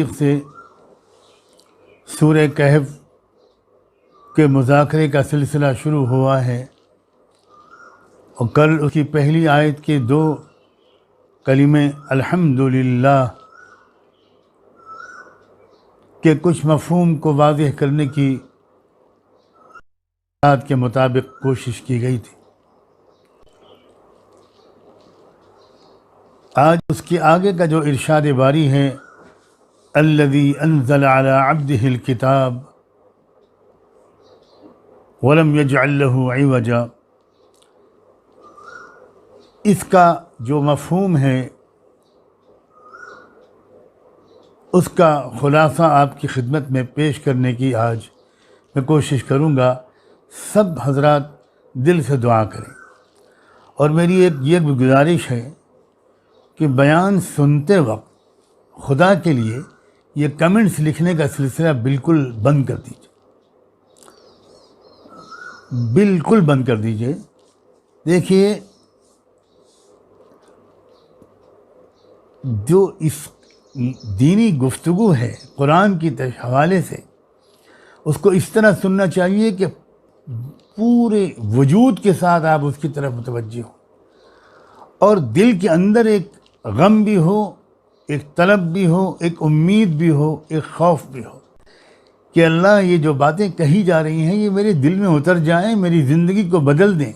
से सूरह कहफ के मुज़ाकरे का सिलसिला शुरू हुआ है और कल उसकी पहली आयत के 2 कलिमे अल्हम्दुलिल्लाह के कुछ मफ़हूम को वाज़ेह करने की बात के मुताबिक कोशिश की गई थी। आज उसके आगे का जो इरशाद बारी है, अल्लज़ी अनज़ल अला अब्दिहिल किताब वलम यजअल लहू इवजा, इसका जो मफ़हूम है उसका ख़ुलासा आपकी खिदमत में पेश करने की आज मैं कोशिश करूँगा। सब हज़रात दिल से दुआ करें और मेरी एक ये गुजारिश है कि बयान सुनते वक्त खुदा के लिए ये कमेंट्स लिखने का सिलसिला बिल्कुल बंद कर दीजिए, बिल्कुल बंद कर दीजिए। देखिए, जो इस दीनी गुफ्तगू है कुरान की हवाले से, उसको इस तरह सुनना चाहिए कि पूरे वजूद के साथ आप उसकी तरफ मुतवज्जे हो और दिल के अंदर एक गम भी हो, एक तलब भी हो, एक उम्मीद भी हो, एक खौफ भी हो कि अल्लाह ये जो बातें कही जा रही हैं ये मेरे दिल में उतर जाएं, मेरी ज़िंदगी को बदल दें।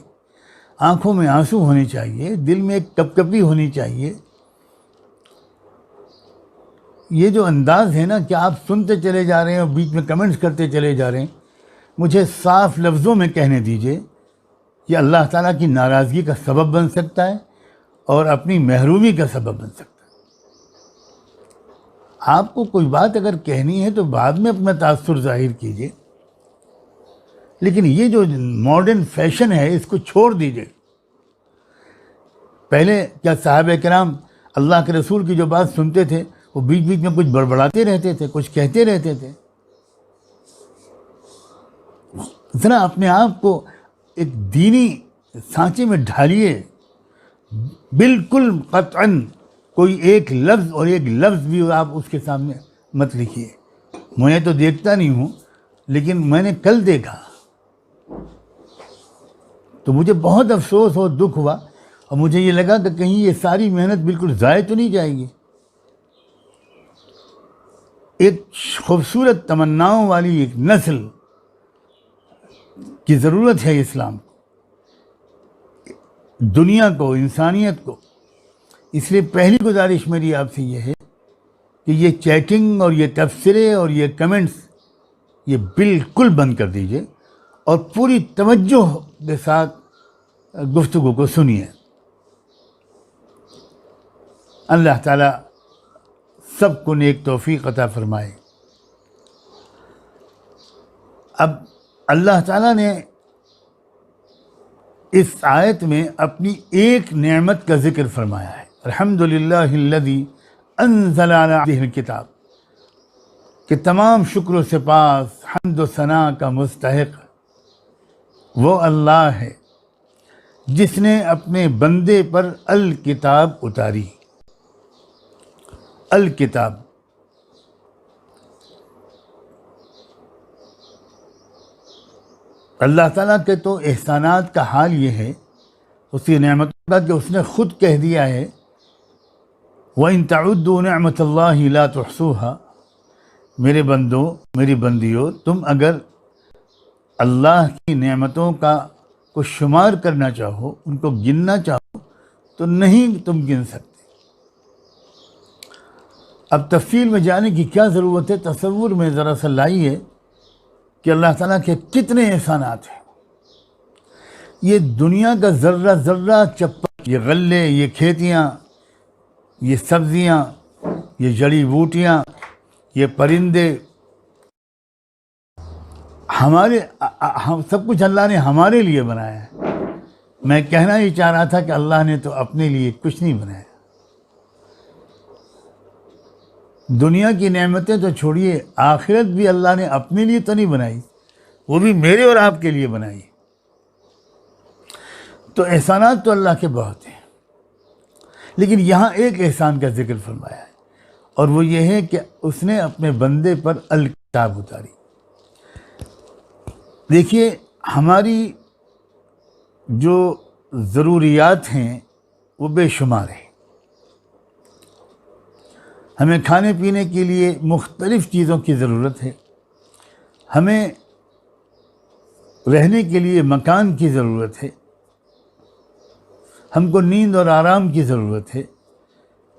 आँखों में आंसू होने चाहिए, दिल में एक कपकपी होनी चाहिए। ये जो अंदाज़ है ना कि आप सुनते चले जा रहे हैं और बीच में कमेंट्स करते चले जा रहे हैं, मुझे साफ लफ्ज़ों में कहने दीजिए, ये अल्लाह ताला की नाराज़गी का सबब बन सकता है और अपनी महरूमी का सबब बन सकता है। आपको कोई बात अगर कहनी है तो बाद में अपना तासुर ज़ाहिर कीजिए, लेकिन ये जो मॉडर्न फैशन है इसको छोड़ दीजिए। पहले क्या साहबे किराम अल्लाह के रसूल की जो बात सुनते थे वो बीच बीच में कुछ बड़बड़ाते रहते थे, कुछ कहते रहते थे। ज़रा अपने आप को एक दीनी सांचे में ढालिए, बिल्कुल क़त्अन कोई एक लफ्ज़ और एक लफ्ज़ भी आप उसके सामने मत लिखिए। मैं तो देखता नहीं हूँ, लेकिन मैंने कल देखा तो मुझे बहुत अफसोस और दुख हुआ और मुझे ये लगा कि कहीं ये सारी मेहनत बिल्कुल ज़ाय तो नहीं जाएगी। एक खूबसूरत तमन्नाओं वाली एक नस्ल की ज़रूरत है इस्लाम को, दुनिया को, इंसानियत को। इसलिए पहली गुजारिश मेरी आपसे ये है कि ये चैटिंग और ये तबसरे और ये कमेंट्स ये बिल्कुल बंद कर दीजिए और पूरी तवज्जो के साथ गुफ्तगू को सुनिए। अल्लाह ताला सबको नेक तौफीक अता फरमाए। अब अल्लाह ताला ने इस आयत में अपनी एक नेमत का जिक्र फरमाया है, अल्हम्दुलिल्लाहिल्लज़ी अनज़ल अला अब्दिहिल किताब, कि तमाम शुक्र व सिपास हम्द व सना का मुस्तहिक़ वो अल्लाह है जिसने अपने बंदे पर अल किताब उतारी। अल किताब अल्लाह ताला के तो एहसानात का हाल ये है, उसकी नेमतों का, कि उसने ख़ुद कह दिया है, व इन तउद्दू निअमतल्लाहि ला तुहसूहा, मेरे बंदों, मेरी बंदियों, तुम अगर अल्लाह की नेमतों का को शुमार करना चाहो, उनको गिनना चाहो, तो नहीं तुम गिन सकते। अब तफसील में जाने की क्या ज़रूरत है, तसव्वुर में ज़रा सा लाइए कि अल्लाह ताला के कितने एहसानात हैं। ये दुनिया का ज़र्रा ज़र्रा चप्पल, ये गल्ले, ये खेतियाँ, ये सब्ज़ियाँ, ये जड़ी बूटियाँ, ये परिंदे, हमारे हम सब कुछ अल्लाह ने हमारे लिए बनाया है। मैं कहना ही चाह रहा था कि अल्लाह ने तो अपने लिए कुछ नहीं बनाया। दुनिया की नेमतें तो छोड़िए, आखिरत भी अल्लाह ने अपने लिए तो नहीं बनाई, वो भी मेरे और आपके लिए बनाई। तो एहसानात तो अल्लाह के बहुत हैं, लेकिन यहाँ एक एहसान का जिक्र फरमाया है, और वो ये है कि उसने अपने बंदे पर अल किताब उतारी। देखिए, हमारी जो ज़रूरियात हैं वो बेशुमार हैं। हमें खाने पीने के लिए मुख्तलिफ़ चीज़ों की ज़रूरत है, हमें रहने के लिए मकान की ज़रूरत है, हमको नींद और आराम की ज़रूरत है,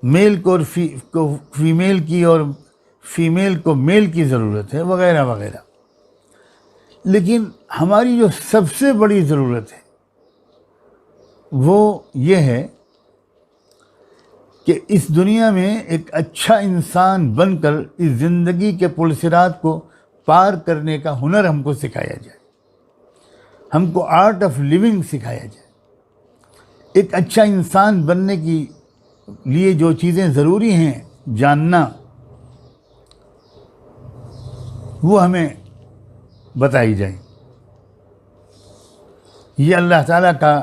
मेल को फीमेल की और फीमेल को मेल की ज़रूरत है, वगैरह वगैरह। लेकिन हमारी जो सबसे बड़ी ज़रूरत है वो ये है कि इस दुनिया में एक अच्छा इंसान बनकर इस ज़िंदगी के पुलसिरात को पार करने का हुनर हमको सिखाया जाए, हमको आर्ट ऑफ लिविंग सिखाया जाए। एक अच्छा इंसान बनने की लिए जो चीज़ें ज़रूरी हैं जानना, वो हमें बताई जाए। ये अल्लाह ताला का,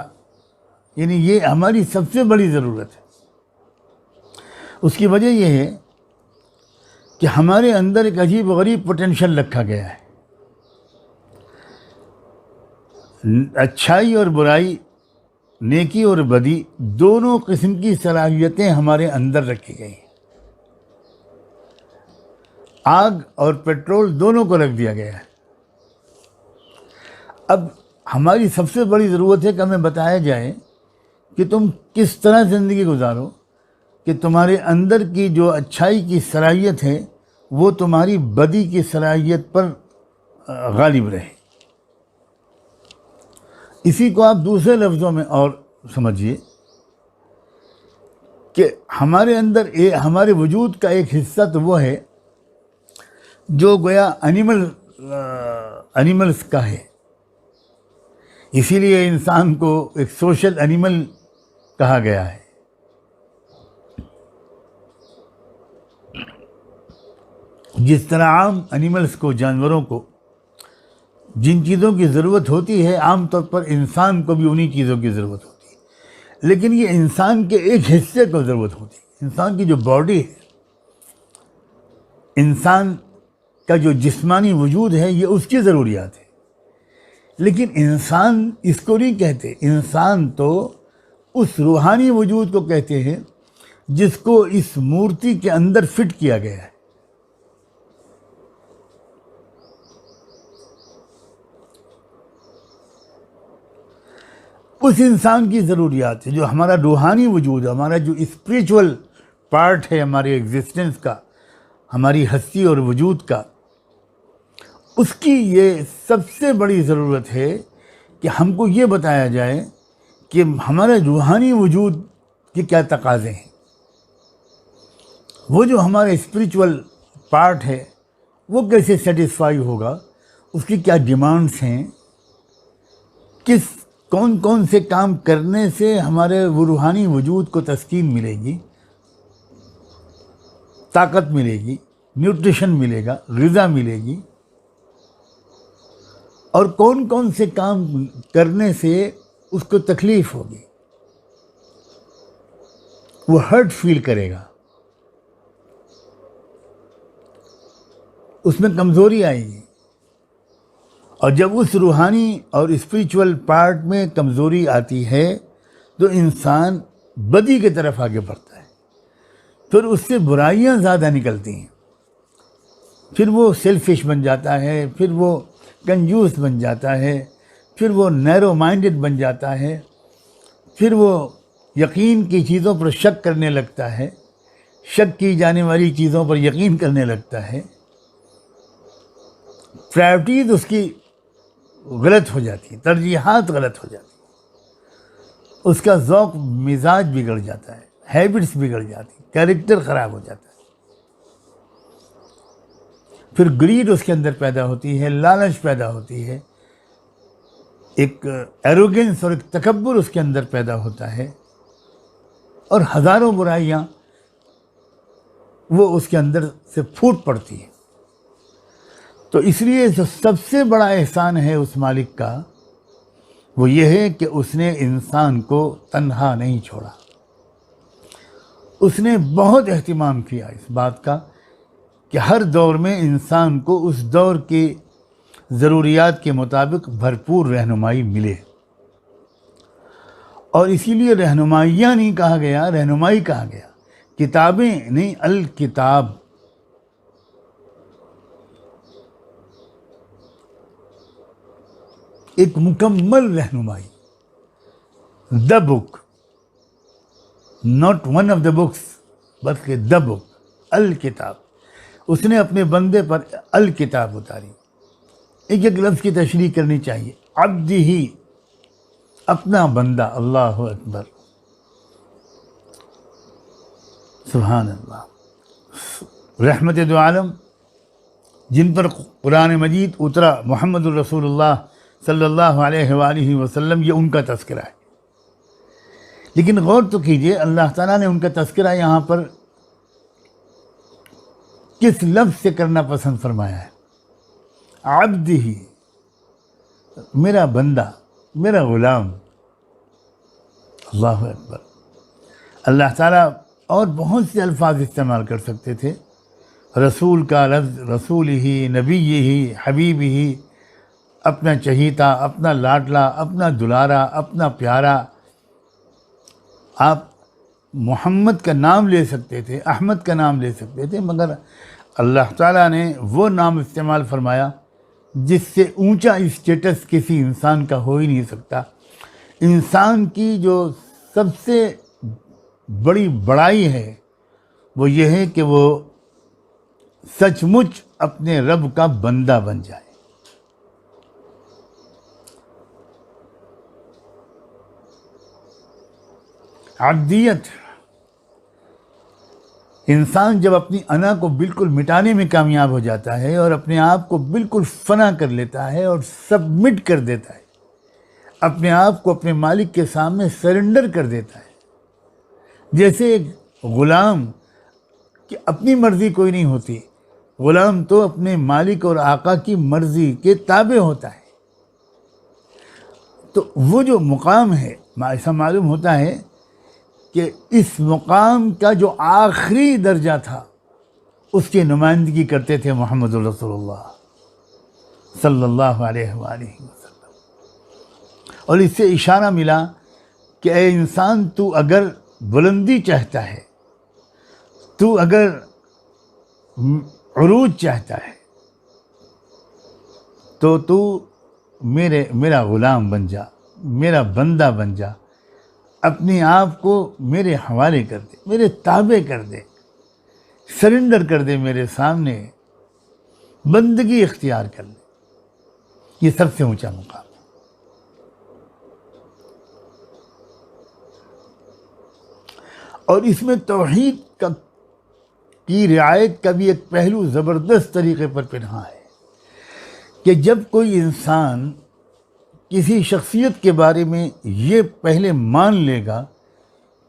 यानी ये हमारी सबसे बड़ी ज़रूरत है। उसकी वजह यह है कि हमारे अंदर एक अजीब व गरीब पोटेंशियल रखा गया है। अच्छाई और बुराई, नेकी और बदी, दोनों किस्म की सलाहियतें हमारे अंदर रखी गई हैं। आग और पेट्रोल दोनों को रख दिया गया है। अब हमारी सबसे बड़ी ज़रूरत है कि हमें बताया जाए कि तुम किस तरह ज़िंदगी गुजारो कि तुम्हारे अंदर की जो अच्छाई की सलाहियत है वो तुम्हारी बदी की सलाहियत पर गालिब रहे। इसी को आप दूसरे लफ्ज़ों में और समझिए कि हमारे अंदर हमारे वजूद का एक हिस्सा तो वो है जो गोया एनिमल्स का है। इसीलिए इंसान को एक सोशल एनिमल कहा गया है। जिस तरह आम एनिमल्स को, जानवरों को जिन चीज़ों की ज़रूरत होती है, आम तौर पर इंसान को भी उन्हीं चीज़ों की ज़रूरत होती है। लेकिन ये इंसान के एक हिस्से को ज़रूरत होती है। इंसान की जो बॉडी है, इंसान का जो जिस्मानी वजूद है, ये उसकी ज़रूरियात है। लेकिन इंसान इसको नहीं कहते। इंसान तो उस रूहानी वजूद को कहते हैं जिसको इस मूर्ति के अंदर फिट किया गया है। उस इंसान की ज़रूरियात है जो हमारा रूहानी वजूद है, हमारा जो स्पिरिचुअल पार्ट है हमारे एग्जिस्टेंस का, हमारी हस्ती और वजूद का। उसकी ये सबसे बड़ी ज़रूरत है कि हमको ये बताया जाए कि हमारे रूहानी वजूद के क्या तकाज़े हैं। वो जो हमारा स्पिरिचुअल पार्ट है वो कैसे सेटिस्फाई होगा, उसकी क्या डिमांड्स हैं, कौन कौन से काम करने से हमारे वो रूहानी वजूद को तस्कीन मिलेगी, ताकत मिलेगी, न्यूट्रिशन मिलेगा, ग़िज़ा मिलेगी, और कौन कौन से काम करने से उसको तकलीफ़ होगी, वो हर्ट फील करेगा, उसमें कमज़ोरी आएगी। और जब उस रूहानी और स्पिरिचुअल पार्ट में कमज़ोरी आती है तो इंसान बदी की तरफ आगे बढ़ता है। फिर उससे बुराइयां ज़्यादा निकलती हैं। फिर वो सेल्फिश बन जाता है, फिर वो कंजूस बन जाता है, फिर वो नैरो माइंडेड बन जाता है, फिर वो यकीन की चीज़ों पर शक करने लगता है, शक की जाने वाली चीज़ों पर यकीन करने लगता है। प्रायोरिटीज़ उसकी गलत हो जाती है, तरजीहात गलत हो जाती है, उसका ज़ौक़ मिजाज बिगड़ जाता है, हैबिट्स बिगड़ जाती, कैरेक्टर ख़राब हो जाता है। फिर ग्रीड उसके अंदर पैदा होती है, लालच पैदा होती है, एक एरोगेंस और एक तकब्बुर उसके अंदर पैदा होता है, और हज़ारों बुराइयाँ वो उसके अंदर से फूट पड़ती है। तो इसलिए जो सबसे बड़ा एहसान है उस मालिक का वो ये है कि उसने इंसान को तन्हा नहीं छोड़ा, उसने बहुत एहतिमाम किया इस बात का कि हर दौर में इंसान को उस दौर के ज़रूरियात के मुताबिक भरपूर रहनुमाई मिले। और इसीलिए रहनुमाइयाँ नहीं कहा गया, रहनुमाई कहा गया, किताबें नहीं, अल किताब। एक मुकम्मल रहनुमाई, the book, not one of the books, बल्कि द बुक, अल किताब। उसने अपने बंदे पर अल किताब उतारी। एक एक लफ्ज़ की तशरीह करनी चाहिए। अब्दी ही, अपना बंदा, अल्लाह अकबर, सुभान अल्लाह। रहमत दो आलम जिन पर कुरान मजीद उतरा, मोहम्मद रसूलुल्लाह सल्लल्लाहु अलैहि वसल्लम, ये उनका तज़किरा है। लेकिन गौर तो कीजिए, अल्लाह ताला ने उनका तज़किरा यहाँ पर किस लफ्ज़ से करना पसंद फरमाया है? अब्दी ही, मेरा बंदा, मेरा ग़ुलाम। अल्लाह अकबर। अल्लाह ताला और बहुत से अल्फाज इस्तेमाल कर सकते थे। रसूल का लफ्ज़, रसूल ही, नबी ही, हबीब ही, अपना चहीता, अपना लाडला, अपना दुलारा, अपना प्यारा। आप मोहम्मद का नाम ले सकते थे, अहमद का नाम ले सकते थे, मगर अल्लाह ताला ने वो नाम इस्तेमाल फरमाया जिससे ऊंचा स्टेटस किसी इंसान का हो ही नहीं सकता। इंसान की जो सबसे बड़ी बड़ाई है वो ये है कि वो सचमुच अपने रब का बंदा बन जाए। अब्दियत, इंसान जब अपनी अना को बिल्कुल मिटाने में कामयाब हो जाता है और अपने आप को बिल्कुल फना कर लेता है और सबमिट कर देता है, अपने आप को अपने मालिक के सामने सरेंडर कर देता है। जैसे एक ग़ुलाम कि अपनी मर्ज़ी कोई नहीं होती, ग़ुलाम तो अपने मालिक और आका की मर्ज़ी के ताबे होता है। तो वो जो मुकाम है, ऐसा मालूम होता है कि इस मुकाम का जो आखिरी दर्जा था उसकी नुमाइंदगी करते थे मोहम्मद रसूलुल्लाह सल्लल्लाहु अलैहि वसल्लम। और इससे इशारा मिला कि ए इंसान, तू अगर बुलंदी चाहता है, तू अगर उरूज चाहता है, तो तू मेरा ग़ुलाम बन जा, मेरा बंदा बन जा, अपने आप को मेरे हवाले कर दे, मेरे ताबे कर दे, सरेंडर कर दे मेरे सामने, बंदगी इख्तियार कर ले। ये सबसे ऊंचा मुकाम है। और इसमें तौहीद की रियायत का भी एक पहलू ज़बरदस्त तरीके पर पिन्हा है कि जब कोई इंसान किसी शख्सियत के बारे में ये पहले मान लेगा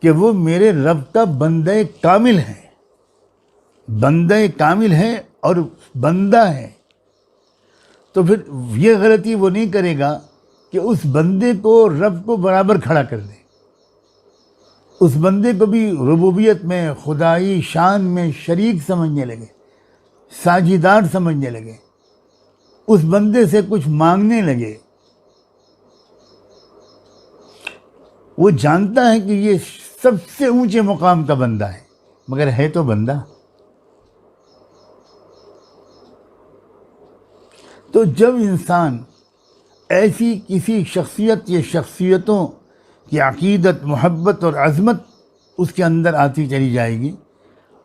कि वो मेरे रब का बंदे कामिल है, बंदे कामिल है और बंदा है, तो फिर ये गलती वो नहीं करेगा कि उस बंदे को रब को बराबर खड़ा कर दे, उस बंदे को भी रुबूबियत में, खुदाई शान में शरीक समझने लगे, साझीदार समझने लगे, उस बंदे से कुछ मांगने लगे। वो जानता है कि ये सबसे ऊंचे मुकाम का बंदा है, मगर है तो बंदा। तो जब इंसान ऐसी किसी शख्सियत या शख्सियतों की अकीदत, मोहब्बत और अज़मत उसके अंदर आती चली जाएगी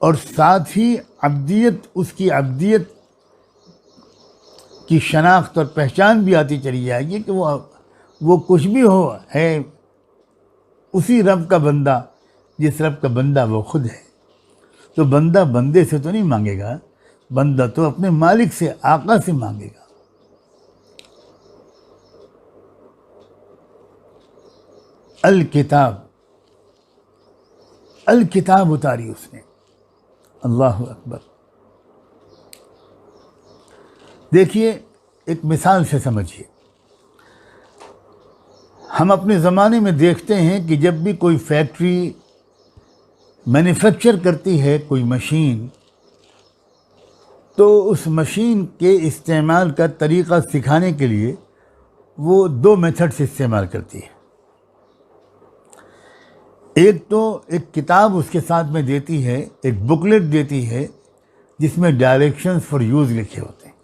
और साथ ही अब्दियत, उसकी अब्दियत की शनाख्त और पहचान भी आती चली जाएगी कि वो कुछ भी हो, है उसी रब का बंदा जिस रब का बंदा वो खुद है। तो बंदा बंदे से तो नहीं मांगेगा, बंदा तो अपने मालिक से, आका से मांगेगा। अल किताब, अल किताब उतारी उसने। अल्लाह अकबर। देखिए, एक मिसाल से समझिए। हम अपने ज़माने में देखते हैं कि जब भी कोई फैक्ट्री मैन्युफैक्चर करती है कोई मशीन, तो उस मशीन के इस्तेमाल का तरीक़ा सिखाने के लिए वो दो मेथड्स इस्तेमाल करती है। एक तो एक किताब उसके साथ में देती है, एक बुकलेट देती है जिसमें डायरेक्शंस फॉर यूज़ लिखे होते हैं।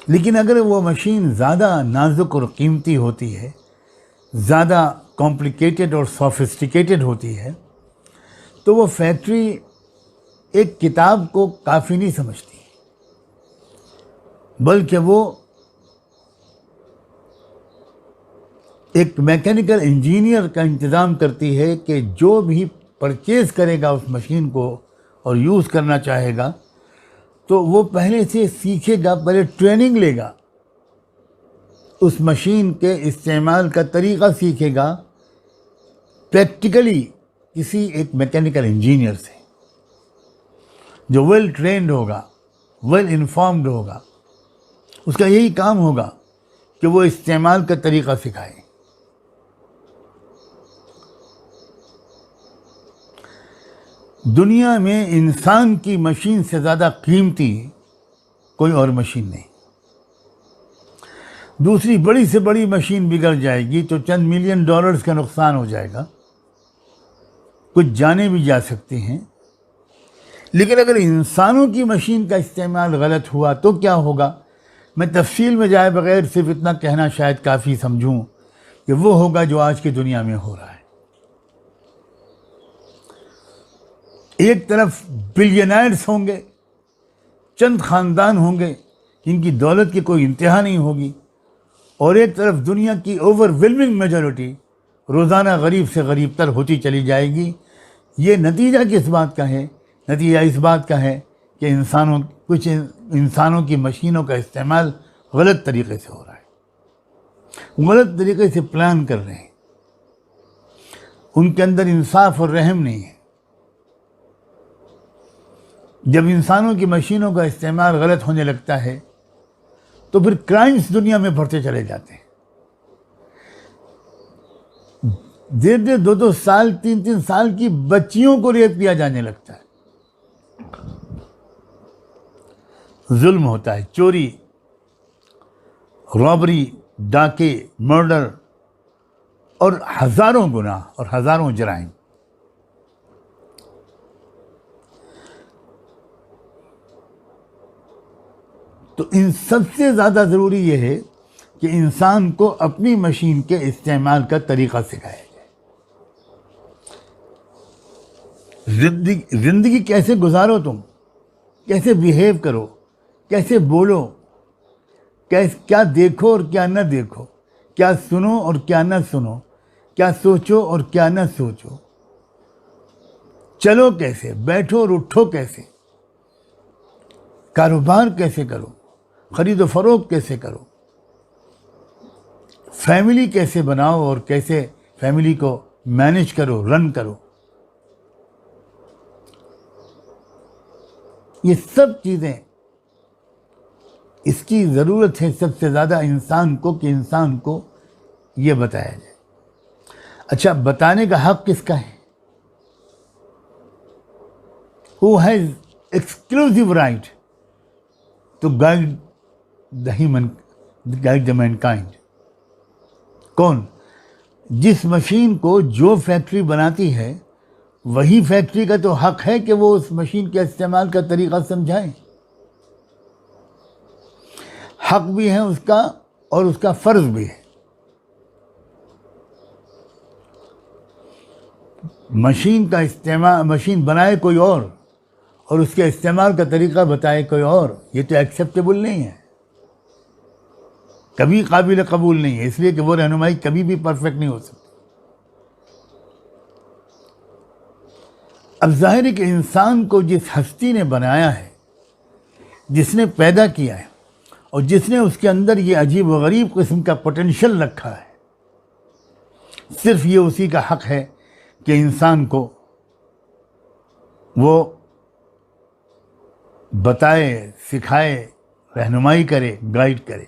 लेकिन अगर वो मशीन ज़्यादा नाजुक और कीमती होती है, ज़्यादा कॉम्प्लिकेटेड और सोफिस्टिकेटेड होती है, तो वो फैक्ट्री एक किताब को काफ़ी नहीं समझती, बल्कि वो एक मैकेनिकल इंजीनियर का इंतज़ाम करती है कि जो भी परचेज़ करेगा उस मशीन को और यूज़ करना चाहेगा, तो वो पहले से सीखेगा, पहले ट्रेनिंग लेगा, उस मशीन के इस्तेमाल का तरीक़ा सीखेगा प्रैक्टिकली किसी एक मैकेनिकल इंजीनियर से, जो वेल ट्रेंड होगा, वेल इन्फॉर्म्ड होगा। उसका यही काम होगा कि वो इस्तेमाल का तरीक़ा सिखाए। दुनिया में इंसान की मशीन से ज़्यादा कीमती कोई और मशीन नहीं। दूसरी बड़ी से बड़ी मशीन बिगड़ जाएगी तो चंद मिलियन डॉलर्स का नुकसान हो जाएगा, कुछ जाने भी जा सकती हैं। लेकिन अगर इंसानों की मशीन का इस्तेमाल गलत हुआ तो क्या होगा? मैं तफसील में जाए बगैर सिर्फ इतना कहना शायद काफ़ी समझूं कि वो होगा जो आज की दुनिया में हो रहा है। एक तरफ बिलियनर्स होंगे, चंद ख़ानदान होंगे जिनकी दौलत की कोई इंतहा नहीं होगी, और एक तरफ दुनिया की ओवरवेलमिंग मेजॉरिटी रोज़ाना गरीब से गरीब तर होती चली जाएगी। ये नतीजा किस बात का है? नतीजा इस बात का है कि कुछ इंसानों की मशीनों का इस्तेमाल गलत तरीके से हो रहा है, गलत तरीके से प्लान कर रहे हैं, उनके अंदर इंसाफ और रहम नहीं है। जब इंसानों की मशीनों का इस्तेमाल गलत होने लगता है तो फिर क्राइम्स दुनिया में बढ़ते चले जाते हैं। डेढ़ 2-2 साल 3-3 साल की बच्चियों को रेप किया जाने लगता है, जुल्म होता है, चोरी, रॉबरी, डाके, मर्डर और हज़ारों गुनाह और हज़ारों जराइम। तो इन सबसे ज़्यादा ज़रूरी ये है कि इंसान को अपनी मशीन के इस्तेमाल का तरीक़ा सिखाया जाए। ज़िंदगी कैसे गुजारो, तुम कैसे बिहेव करो, कैसे बोलो, क्या देखो और क्या न देखो, क्या सुनो और क्या न सुनो, क्या सोचो और क्या न सोचो, चलो कैसे, बैठो और उठो कैसे, कारोबार कैसे करो, खरीदो फरोख्त कैसे करो, फैमिली कैसे बनाओ और कैसे फैमिली को मैनेज करो, रन करो। ये सब चीज़ें, इसकी ज़रूरत है सबसे ज़्यादा इंसान को कि इंसान को ये बताया जाए। अच्छा, बताने का हक़ किसका है? Who has exclusive right to guide the mankind? कौन? जिस मशीन को जो फैक्ट्री बनाती है वही फैक्ट्री का तो हक़ है कि वो उस मशीन के इस्तेमाल का तरीक़ा समझाए। हक़ भी है उसका और उसका फ़र्ज़ भी है। मशीन का इस्तेमाल, मशीन बनाए कोई और उसके इस्तेमाल का तरीक़ा बताए कोई और, ये तो एक्सेप्टेबल नहीं है, कभी काबिल कबूल नहीं है, इसलिए कि वो रहनुमाई कभी भी परफेक्ट नहीं हो सकती। अब ज़ाहिर है कि इंसान को जिस हस्ती ने बनाया है, जिसने पैदा किया है और जिसने उसके अंदर ये अजीब व गरीब किस्म का पोटेंशियल रखा है, सिर्फ ये उसी का हक़ है कि इंसान को वो बताए, सिखाए, रहनुमाई करे, गाइड करे,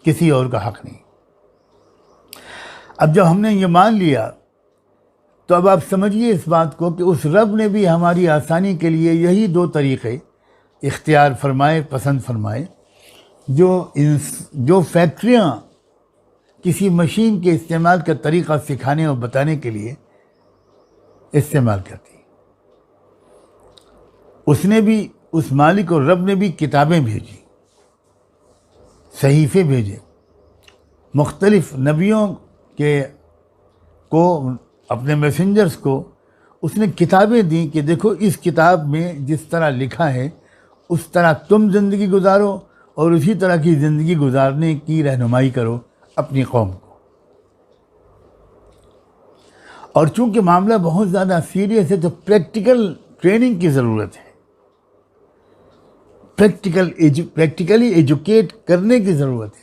किसी और का हक़ नहीं। अब जब हमने ये मान लिया तो अब आप समझिए इस बात को कि उस रब ने भी हमारी आसानी के लिए यही दो तरीक़े इख्तियार फरमाए, पसंद फरमाए, जो फैक्ट्रियाँ किसी मशीन के इस्तेमाल का तरीक़ा सिखाने और बताने के लिए इस्तेमाल करती। उसने भी, उस मालिक और रब ने भी किताबें भेजी, सहीफ़े भेजे, मुख्तलिफ़ नबियों के को, अपने मैसेंजर्स को उसने किताबें दी कि देखो इस किताब में जिस तरह लिखा है उस तरह तुम ज़िंदगी गुजारो और उसी तरह की ज़िंदगी गुजारने की रहनुमाई करो अपनी कौम को। और चूँकि मामला बहुत ज़्यादा सीरियस है तो प्रैक्टिकल ट्रेनिंग की ज़रूरत है, प्रैक्टिकली एजुकेट करने की ज़रूरत है।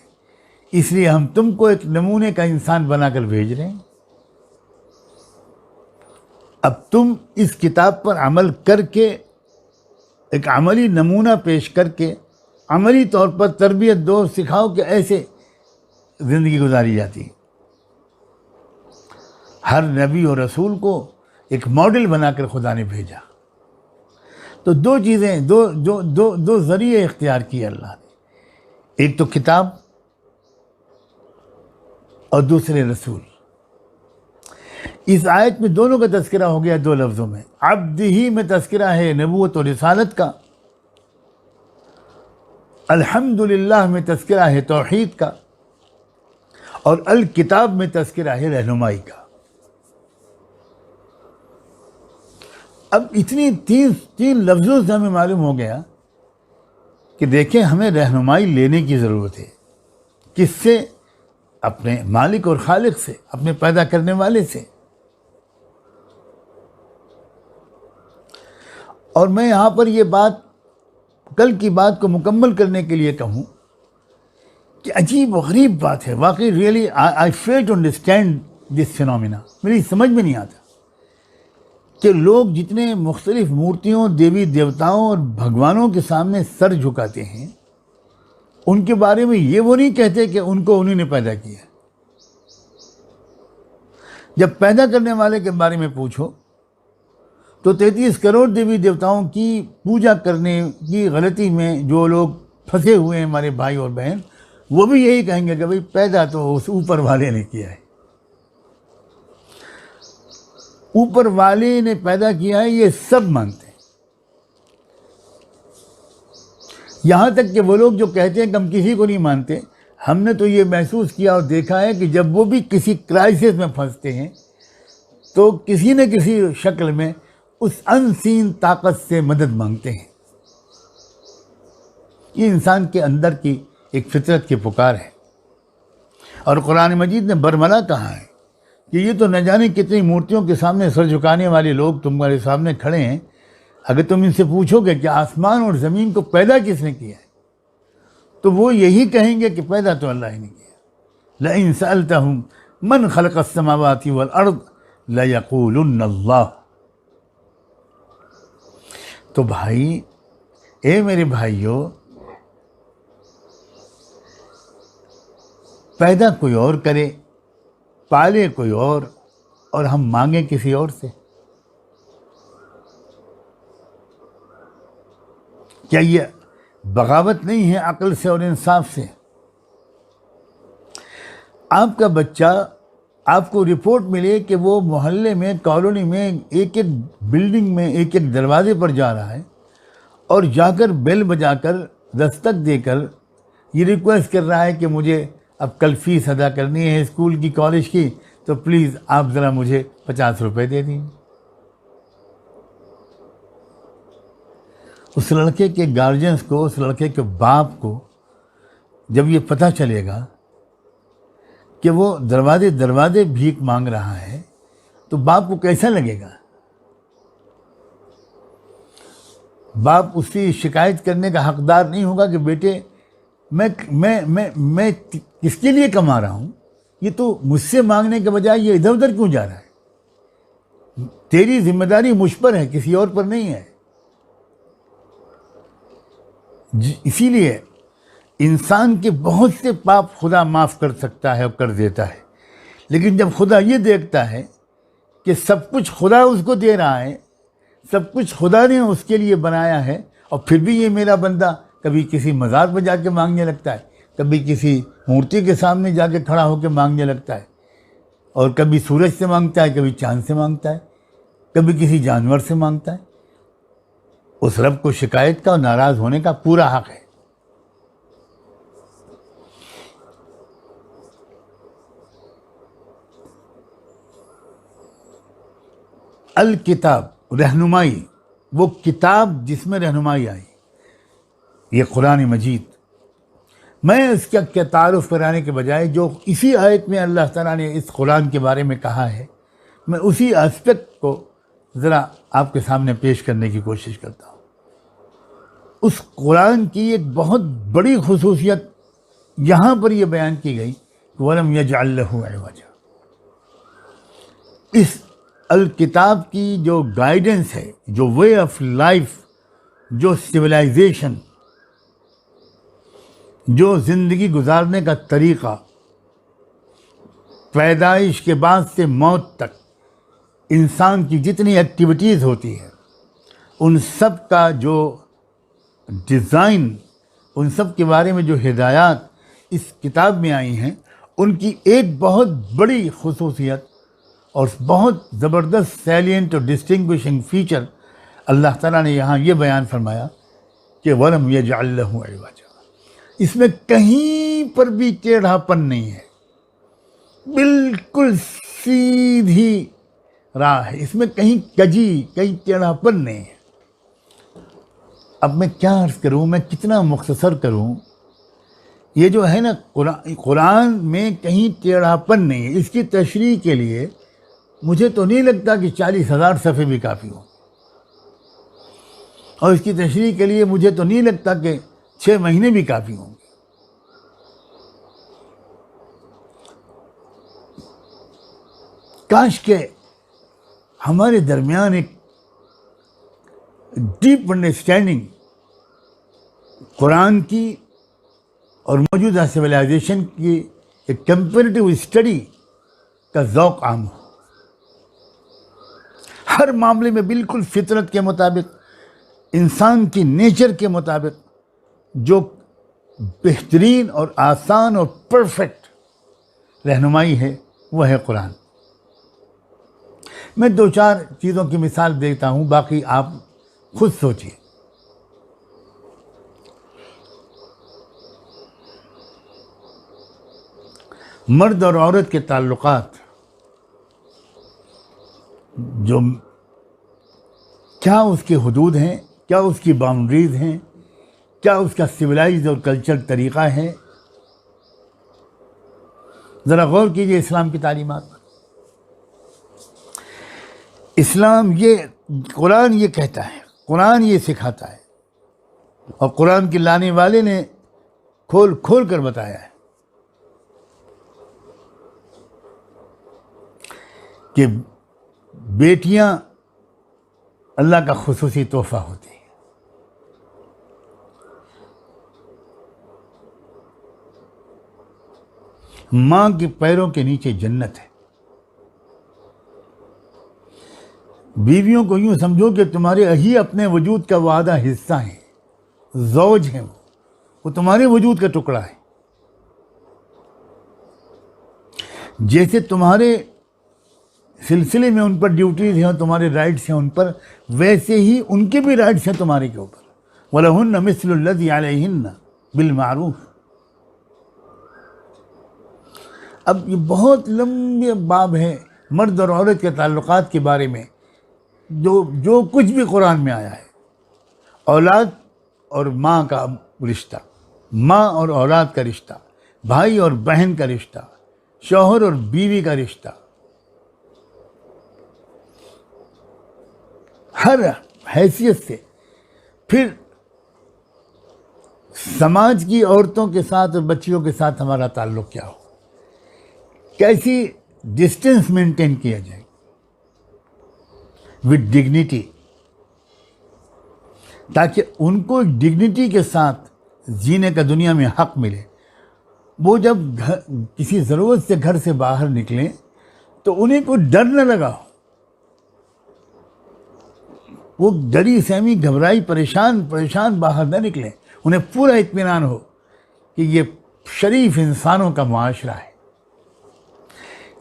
इसलिए हम तुमको एक नमूने का इंसान बनाकर भेज रहे हैं। अब तुम इस किताब पर अमल करके एक अमली नमूना पेश करके अमली तौर पर तरबियत दो, सिखाओ कि ऐसे ज़िंदगी गुजारी जाती है। हर नबी और रसूल को एक मॉडल बनाकर खुदा ने भेजा। तो दो चीज़ें, दो ज़रिए इख्तियार किए अल्लाह ने, एक तो किताब और दूसरे रसूल। इस आयत में दोनों का तज़किरा हो गया दो लफ्ज़ों में। अब्द ही में तज़किरा है नबूवत और रिसालत का, अल्हम्दुलिल्लाह में तज़किरा है तौहीद का, और अल किताब में तज़किरा है रहनुमाई का। अब इतनी तीन लफ्ज़ों से हमें मालूम हो गया कि देखें हमें रहनुमाई लेने की ज़रूरत है। किससे? अपने मालिक और खालिक से, अपने पैदा करने वाले से। और मैं यहाँ पर ये बात, कल की बात को मुकम्मल करने के लिए कहूँ कि अजीब व गरीब बात है वाकई। Really I fail to understand this phenomena. मेरी समझ में नहीं आता कि लोग जितने मुख्तलिफ मूर्तियों, देवी देवताओं और भगवानों के सामने सर झुकाते हैं, उनके बारे में ये वो नहीं कहते कि उनको उन्हीं ने पैदा किया। जब पैदा करने वाले के बारे में पूछो तो 33 करोड़ देवी देवताओं की पूजा करने की गलती में जो लोग फंसे हुए हैं हमारे भाई और बहन, वो भी यही कहेंगे कि भाई पैदा तो उस ऊपर वाले ने किया है, ऊपर वाले ने पैदा किया है, ये सब मानते हैं। यहाँ तक कि वो लोग जो कहते हैं कि हम किसी को नहीं मानते, हमने तो ये महसूस किया और देखा है कि जब वो भी किसी क्राइसिस में फंसते हैं तो किसी न किसी शक्ल में उस अनसीन ताकत से मदद मांगते हैं। ये इंसान के अंदर की एक फितरत की पुकार है। और कुरान मजीद ने बरमला कहा है कि ये तो न जाने कितनी मूर्तियों के सामने सर झुकाने वाले लोग तुम्हारे सामने खड़े हैं, अगर तुम इनसे पूछोगे कि आसमान और ज़मीन को पैदा किसने किया है, तो वो यही कहेंगे कि पैदा तो अल्लाह ही ने किया। लइन सअल्तहुम मन खलक़स समावाति वल अर्द लयक़ूलुन्न अल्लाह। तो भाई, ए मेरे भाइयों, पैदा कोई और करे, पाले कोई और हम मांगे किसी और से। क्या ये बगावत नहीं है अक्ल से और इंसाफ से? आपका बच्चा, आपको रिपोर्ट मिले कि वो मोहल्ले में, कॉलोनी में, एक एक बिल्डिंग में एक एक दरवाजे पर जा रहा है और जाकर बेल बजाकर, दस्तक देकर ये रिक्वेस्ट कर रहा है कि मुझे अब कल फ़ीस अदा करनी है स्कूल की, कॉलेज की, तो प्लीज़ आप ज़रा मुझे 50 रुपये दे दीजिए। उस लड़के के गार्जियंस को, उस लड़के के बाप को जब ये पता चलेगा कि वो दरवाजे दरवाजे भीख मांग रहा है, तो बाप को कैसा लगेगा? बाप उसकी शिकायत करने का हकदार नहीं होगा कि बेटे मैं किसके लिए कमा रहा हूँ, ये तो मुझसे मांगने के बजाय ये इधर उधर क्यों जा रहा है? तेरी जिम्मेदारी मुझ पर है, किसी और पर नहीं है। इसीलिए इंसान के बहुत से पाप खुदा माफ़ कर सकता है और कर देता है, लेकिन जब खुदा ये देखता है कि सब कुछ खुदा उसको दे रहा है, सब कुछ खुदा ने उसके लिए बनाया है, और फिर भी ये मेरा बंदा कभी किसी मज़ार पर जाके मांगने लगता है, कभी किसी मूर्ति के सामने जाके खड़ा होकर मांगने लगता है, और कभी सूरज से मांगता है, कभी चांद से मांगता है, कभी किसी जानवर से मांगता है, उस रब को शिकायत का और नाराज़ होने का पूरा हक है। अल किताब, रहनुमाई, वो किताब जिसमें रहनुमाई आई, ये कुरान मजीद। मैं इसका क्या तारुफ कराने के बजाय जो इसी आयत में अल्लाह ताला ने इस कुरान के बारे में कहा है, मैं उसी एस्पेक्ट को ज़रा आपके सामने पेश करने की कोशिश करता हूँ। उस कुरान की एक बहुत बड़ी खुसूसियत यहाँ पर यह बयान की गई, वलम यजअल लहू इवजा। इस अल किताब की जो गाइडेंस है, जो वे ऑफ लाइफ, जो सिविलाइजेशन, जो ज़िंदगी गुजारने का तरीक़ा, पैदाइश के बाद से मौत तक इंसान की जितनी एक्टिविटीज़ होती है, उन सब का जो डिज़ाइन, उन सब के बारे में जो हिदायत इस किताब में आई हैं, उनकी एक बहुत बड़ी खुसूसियत और बहुत ज़बरदस्त सैलिएंट और डिस्टिंग्विशिंग फ़ीचर अल्लाह ताला ने यहाँ ये बयान फरमाया कि वलम यजअल लहू इवजा। इसमें कहीं पर भी टेढ़ापन नहीं है, बिल्कुल सीधी राह है, इसमें कहीं कजी, कहीं टेढ़ापन नहीं है। अब मैं क्या अर्ज़ करूँ, मैं कितना मुख्तसर करूँ। ये जो है ना, कुरान में कहीं टेढ़ापन नहीं है। इसकी तशरीह के लिए मुझे तो नहीं लगता कि 40,000 सफ़े भी काफ़ी हो, और इसकी तशरीह के लिए मुझे तो नहीं लगता कि 6 महीने भी काफ़ी होंगे। काश के हमारे दरमियान एक डीप अंडरस्टैंडिंग कुरान की और मौजूदा सिविलाइजेशन की एक कंपैरेटिव स्टडी का ज़ौक़ आम हो। हर मामले में बिल्कुल फितरत के मुताबिक, इंसान की नेचर के मुताबिक जो बेहतरीन और आसान और परफेक्ट रहनुमाई है, वह है कुरान। मैं 2-4 चीज़ों की मिसाल देता हूँ, बाकी आप खुद सोचिए। मर्द और औरत के ताल्लुकात, जो क्या उसके हुदूद हैं, क्या उसकी बाउंड्रीज़ हैं, क्या उसका सिविलाइज और कल्चर तरीक़ा है, ज़रा गौर कीजिए इस्लाम की तालीमात पर। इस्लाम ये, कुरान ये कहता है, कुरान ये सिखाता है, और कुरान के लाने वाले ने खोल खोल कर बताया है कि बेटियां अल्लाह का खुसूसी तोहफ़ा होती है। माँ के पैरों के नीचे जन्नत है। बीवियों को यूँ समझो कि तुम्हारे ही अपने वजूद का वादा हिस्सा है, ज़ौज हैं, वो तुम्हारे वजूद का टुकड़ा है। जैसे तुम्हारे सिलसिले में उन पर ड्यूटीज़ हैं, तुम्हारे राइट्स हैं उन पर, वैसे ही उनके भी राइट्स हैं तुम्हारे के ऊपर। वलहुन्ना मिस्लुल्लज़ी अलैहिन्ना बिलमारूफ़। अब ये बहुत लंबे बाब है मर्द और औरत के ताल्लुकात के बारे में, जो कुछ भी कुरान में आया है। औलाद और माँ का रिश्ता, माँ और औलाद का रिश्ता, भाई और बहन का रिश्ता, शौहर और बीवी का रिश्ता, हर हैसियत से। फिर समाज की औरतों के साथ और बच्चियों के साथ हमारा ताल्लुक़ क्या हो, कैसी डिस्टेंस मेंटेन किया जाए विद डिग्निटी, ताकि उनको डिग्निटी के साथ जीने का दुनिया में हक मिले। वो जब किसी ज़रूरत से घर से बाहर निकलें तो उन्हें कोई डर न लगा हो, वो डरी सहमी घबराई परेशान बाहर न निकलें, उन्हें पूरा इत्मीनान हो कि ये शरीफ इंसानों का मुआशरा है,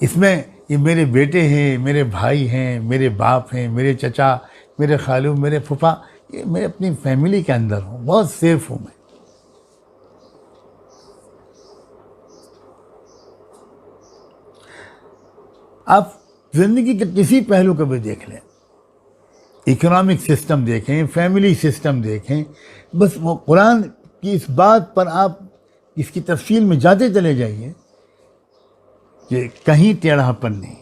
इसमें ये मेरे बेटे हैं, मेरे भाई हैं, मेरे बाप हैं, मेरे चचा, मेरे खालू, मेरे फूफा, ये मैं अपनी फैमिली के अंदर हूँ, बहुत सेफ हूँ मैं। आप ज़िंदगी के किसी पहलू को भी देख लें, इकोनॉमिक सिस्टम देखें, फैमिली सिस्टम देखें, बस वो कुरान की इस बात पर आप इसकी तफसील में जाते चले जाइए कि कहीं टेढ़ापन नहीं,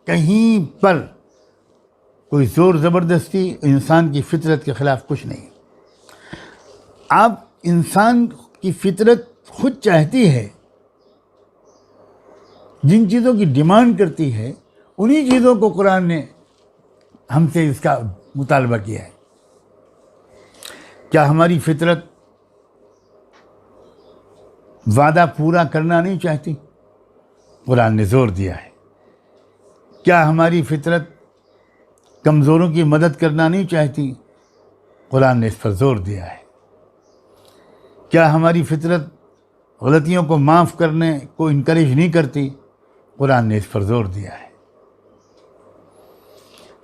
कहीं पर कोई ज़ोर ज़बरदस्ती इंसान की फितरत के ख़िलाफ़ कुछ नहीं। आप इंसान की फितरत खुद चाहती है, जिन चीज़ों की डिमांड करती है, उन्हीं चीज़ों को कुरान ने हमसे इसका मुतालबा किया है। क्या हमारी फितरत वादा पूरा करना नहीं चाहती? कुरान ने ज़ोर दिया है। क्या हमारी फितरत कमज़ोरों की मदद करना नहीं चाहती? कुरान ने इस पर ज़ोर दिया है। क्या हमारी फितरत गलतियों को माफ़ करने को इनकरेज नहीं करती? कुरान ने इस पर ज़ोर दिया है।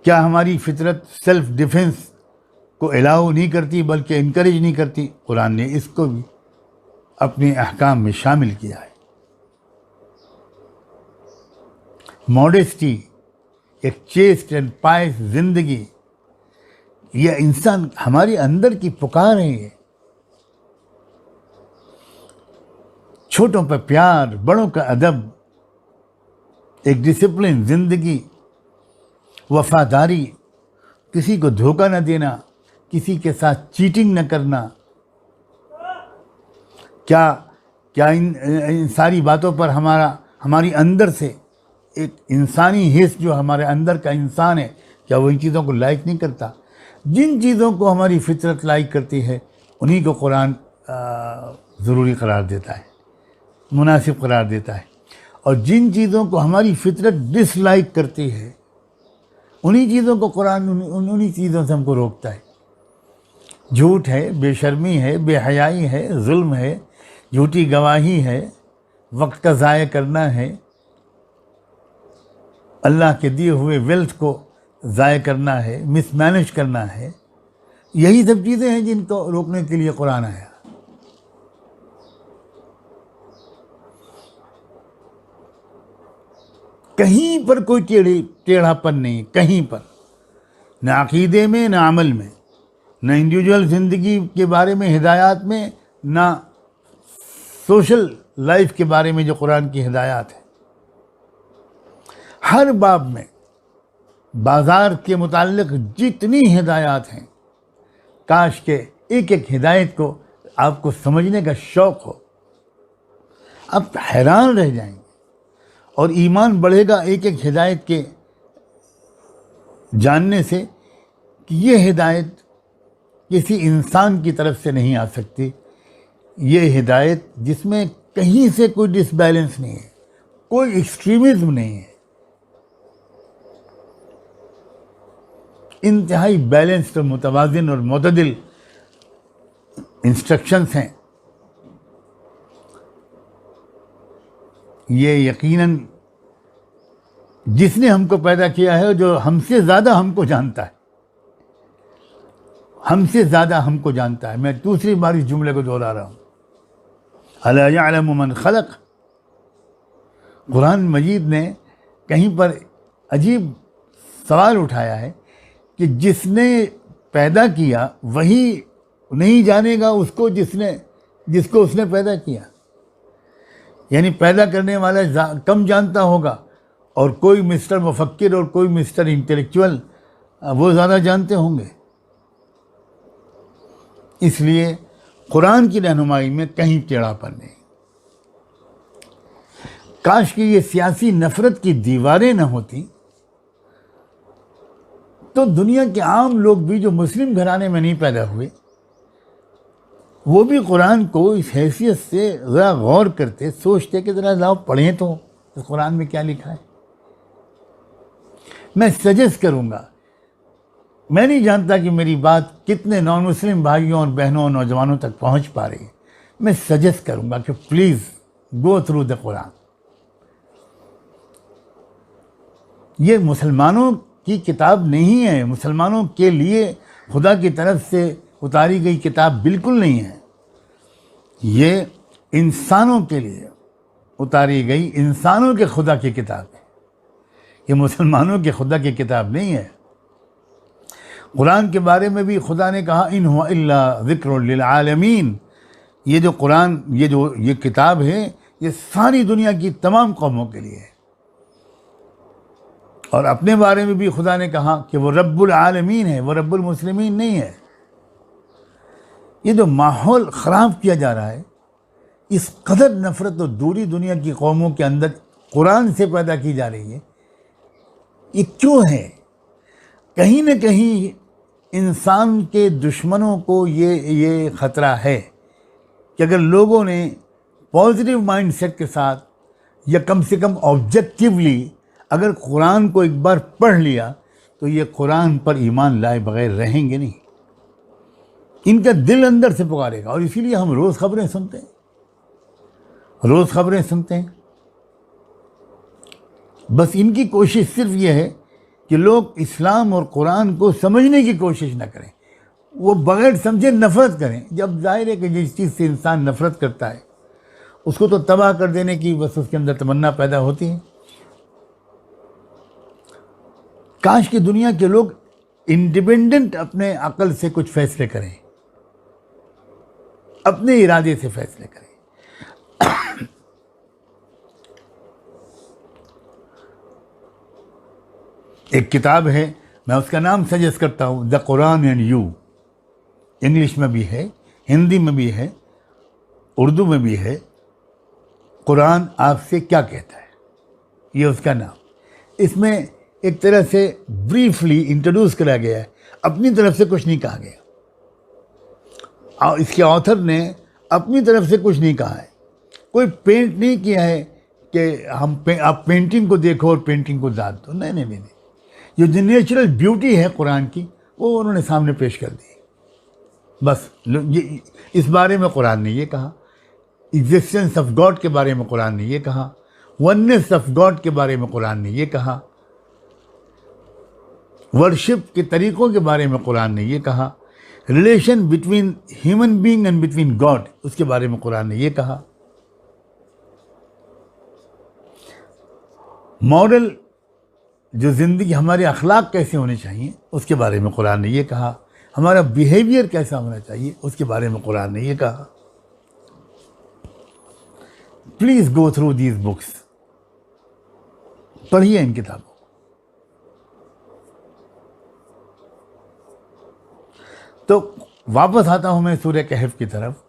क्या हमारी फितरत सेल्फ डिफेंस को अलाउ नहीं करती बल्कि इनकरेज नहीं करती? कुरान ने इसको भी अपने अहकाम में शामिल किया है। मॉडेस्टी, एक चेस्ट एंड पायस जिंदगी, यह इंसान हमारे अंदर की पुकार है। ये छोटों पर प्यार, बड़ों का अदब, एक डिसिप्लिन जिंदगी, वफादारी, किसी को धोखा न देना, किसी के साथ चीटिंग न करना। क्या इन सारी बातों पर हमारी अंदर से एक इंसानी हिस्स जो हमारे अंदर का इंसान है, क्या वो इन चीज़ों को लाइक नहीं करता? जिन चीज़ों को हमारी फितरत लाइक करती है उन्हीं को कुरान ज़रूरी करार देता है, मुनासिब करार देता है, और जिन चीज़ों को हमारी फितरत डिसलाइक करती है उन्हीं चीज़ों को कुरान उन्हीं चीज़ों से हमको रोकता है। झूठ है, बेशर्मी है, बेहयाई है, जुल्म है, झूठी गवाही है, वक्त का ज़ाया करना है, अल्लाह के दिए हुए वेल्थ को ज़ाया करना है, मिसमैनेज करना है। यही सब चीज़ें हैं जिनको रोकने के लिए कुरान आया। कहीं पर कोई टेढ़ापन नहीं, कहीं पर, न अक़ीदे में, न अमल में, न इंडिविजुअल ज़िंदगी के बारे में हिदायत में, न सोशल लाइफ के बारे में जो कुरान की हिदायत है। हर बाब में बाज़ार के मुताल्लिक़ जितनी हिदायत हैं, काश के एक एक हिदायत को आपको समझने का शौक़ हो, आप हैरान रह जाएंगे और ईमान बढ़ेगा एक एक हिदायत के जानने से कि ये हिदायत किसी इंसान की तरफ से नहीं आ सकती। ये हिदायत जिसमें कहीं से कोई डिसबैलेंस नहीं है, कोई एक्सट्रीमिज़म नहीं है, इंतहाई बैलेंस्ड और मुतवाज़िन और मुतदिल इंस्ट्रक्शंस हैं। ये यकीनन जिसने हमको पैदा किया है, जो हमसे ज़्यादा हमको जानता है, हमसे ज़्यादा हमको जानता है। मैं दूसरी बार इस जुमले को दोहरा रहा हूँ, अला यअलमु मन खलक़। कुरान मजीद ने कहीं पर अजीब सवाल उठाया है कि जिसने पैदा किया वही नहीं जानेगा उसको जिसको उसने पैदा किया। यानी पैदा करने वाला कम जानता होगा और कोई मिस्टर मुफक्किर और कोई मिस्टर इंटेलेक्चुअल वो ज़्यादा जानते होंगे। इसलिए कुरान की रहनुमाई में कहीं टेढ़ापन नहीं। काश कि ये सियासी नफ़रत की दीवारें न होती तो दुनिया के आम लोग भी जो मुस्लिम घराने में नहीं पैदा हुए वो भी कुरान को इस हैसियत से ज़रा गौर करते, सोचते कि ज़रा लाओ पढ़ें तो इस कुरान में क्या लिखा है। मैं सजेस्ट करूँगा, मैं नहीं जानता कि मेरी बात कितने नॉन मुस्लिम भाइयों और बहनों और नौजवानों तक पहुँच पा रही है। मैं सजेस्ट करूँगा कि please go through the Quran. ये मुसलमानों की किताब नहीं है, मुसलमानों के लिए खुदा की तरफ से उतारी गई किताब बिल्कुल नहीं है। ये इंसानों के लिए उतारी गई इंसानों के खुदा की किताब है, ये मुसलमानों के खुदा की किताब नहीं है। कुरान के बारे में भी खुदा ने कहा इन हुआ इल्ला ज़िक्रुल लिल आलमीन। ये जो कुरान, ये किताब है, ये सारी दुनिया की तमाम कौमों के लिए है। और अपने बारे में भी खुदा ने कहा कि वो रब्बुल आलमीन है, वो रब्बुल मुस्लिमीन नहीं है। ये जो माहौल ख़राब किया जा रहा है, इस कदर नफ़रत और दूरी दुनिया की कौमों के अंदर कुरान से पैदा की जा रही है, ये क्यों है? कहीं न कहीं इंसान के दुश्मनों को ये ख़तरा है कि अगर लोगों ने पॉजिटिव माइंडसेट के साथ या कम से कम ऑब्जेक्टिवली अगर कुरान को एक बार पढ़ लिया तो ये कुरान पर ईमान लाए बगैर रहेंगे नहीं। इनका दिल अंदर से पुकारेगा। और इसीलिए हम रोज़ खबरें सुनते हैं, रोज़ खबरें सुनते हैं। बस इनकी कोशिश सिर्फ ये है कि लोग इस्लाम और कुरान को समझने की कोशिश न करें, वो बगैर समझे नफ़रत करें। जब जाहिर है कि जिस चीज़ से इंसान नफ़रत करता है उसको तो तबाह कर देने की बस उसके अंदर तमन्ना पैदा होती है। काश कि दुनिया के लोग इंडिपेंडेंट अपने अकल से कुछ फैसले करें, अपने इरादे से फैसले करें। एक किताब है, मैं उसका नाम सजेस्ट करता हूँ, the Quran and you. English में भी है, हिंदी में भी है, उर्दू में भी है। कुरान आपसे क्या कहता है, ये उसका नाम। इसमें एक तरह से ब्रीफली इंट्रोड्यूस करा गया है, अपनी तरफ से कुछ नहीं कहा गया। और इसके ऑथर ने अपनी तरफ से कुछ नहीं कहा है, कोई पेंट नहीं किया है कि आप पेंटिंग को देखो और पेंटिंग को दाद दो। नहीं नहीं नहीं, जो नेचुरल ब्यूटी है कुरान की वो उन्होंने सामने पेश कर दी। बस ये इस बारे में कुरान ने ये कहा, एग्जिस्टेंस ऑफ गॉड के बारे में कुरान ने ये कहा, वननेस ऑफ गॉड के बारे में कुरान ने ये कहा, वर्शिप के तरीक़ों के बारे में कुरान ने ये कहा, relation between human being and between God उसके बारे में कुरान ने ये कहा, मॉरल जो ज़िंदगी हमारे अखलाक कैसे होने चाहिए उसके बारे में कुरान ने ये कहा, हमारा बिहेवियर कैसा होना चाहिए उसके बारे में कुरान ने ये कहा। Please go through these books, पढ़िए इन किताबों। तो वापस आता हूँ मैं सूरह कहफ की तरफ।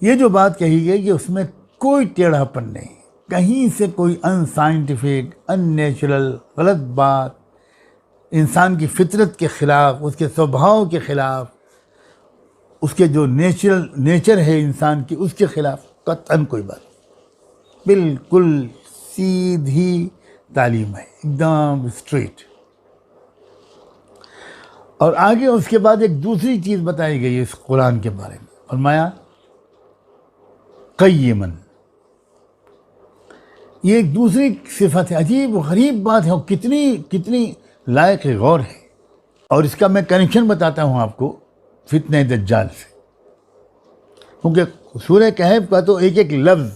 ये जो बात कही गई कि उसमें कोई टेढ़ापन नहीं, कहीं से कोई अनसाइंटिफिक, अननेचुरल, गलत बात, इंसान की फितरत के ख़िलाफ़, उसके स्वभाव के ख़िलाफ़, उसके जो नेचर है इंसान की उसके ख़िलाफ़ कतई कोई बात, बिल्कुल सीधी तालीम है, एकदम स्ट्रेट। और आगे उसके बाद एक दूसरी चीज़ बताई गई है इस कुरान के बारे में, फरमाया क़य्यिमन। ये एक दूसरी सिफत है, अजीब गरीब बात है और कितनी लायक गौर है। और इसका मैं कनेक्शन बताता हूँ आपको फितने दज्जाल से, क्योंकि सूरह कहफ का तो एक एक लफ्ज़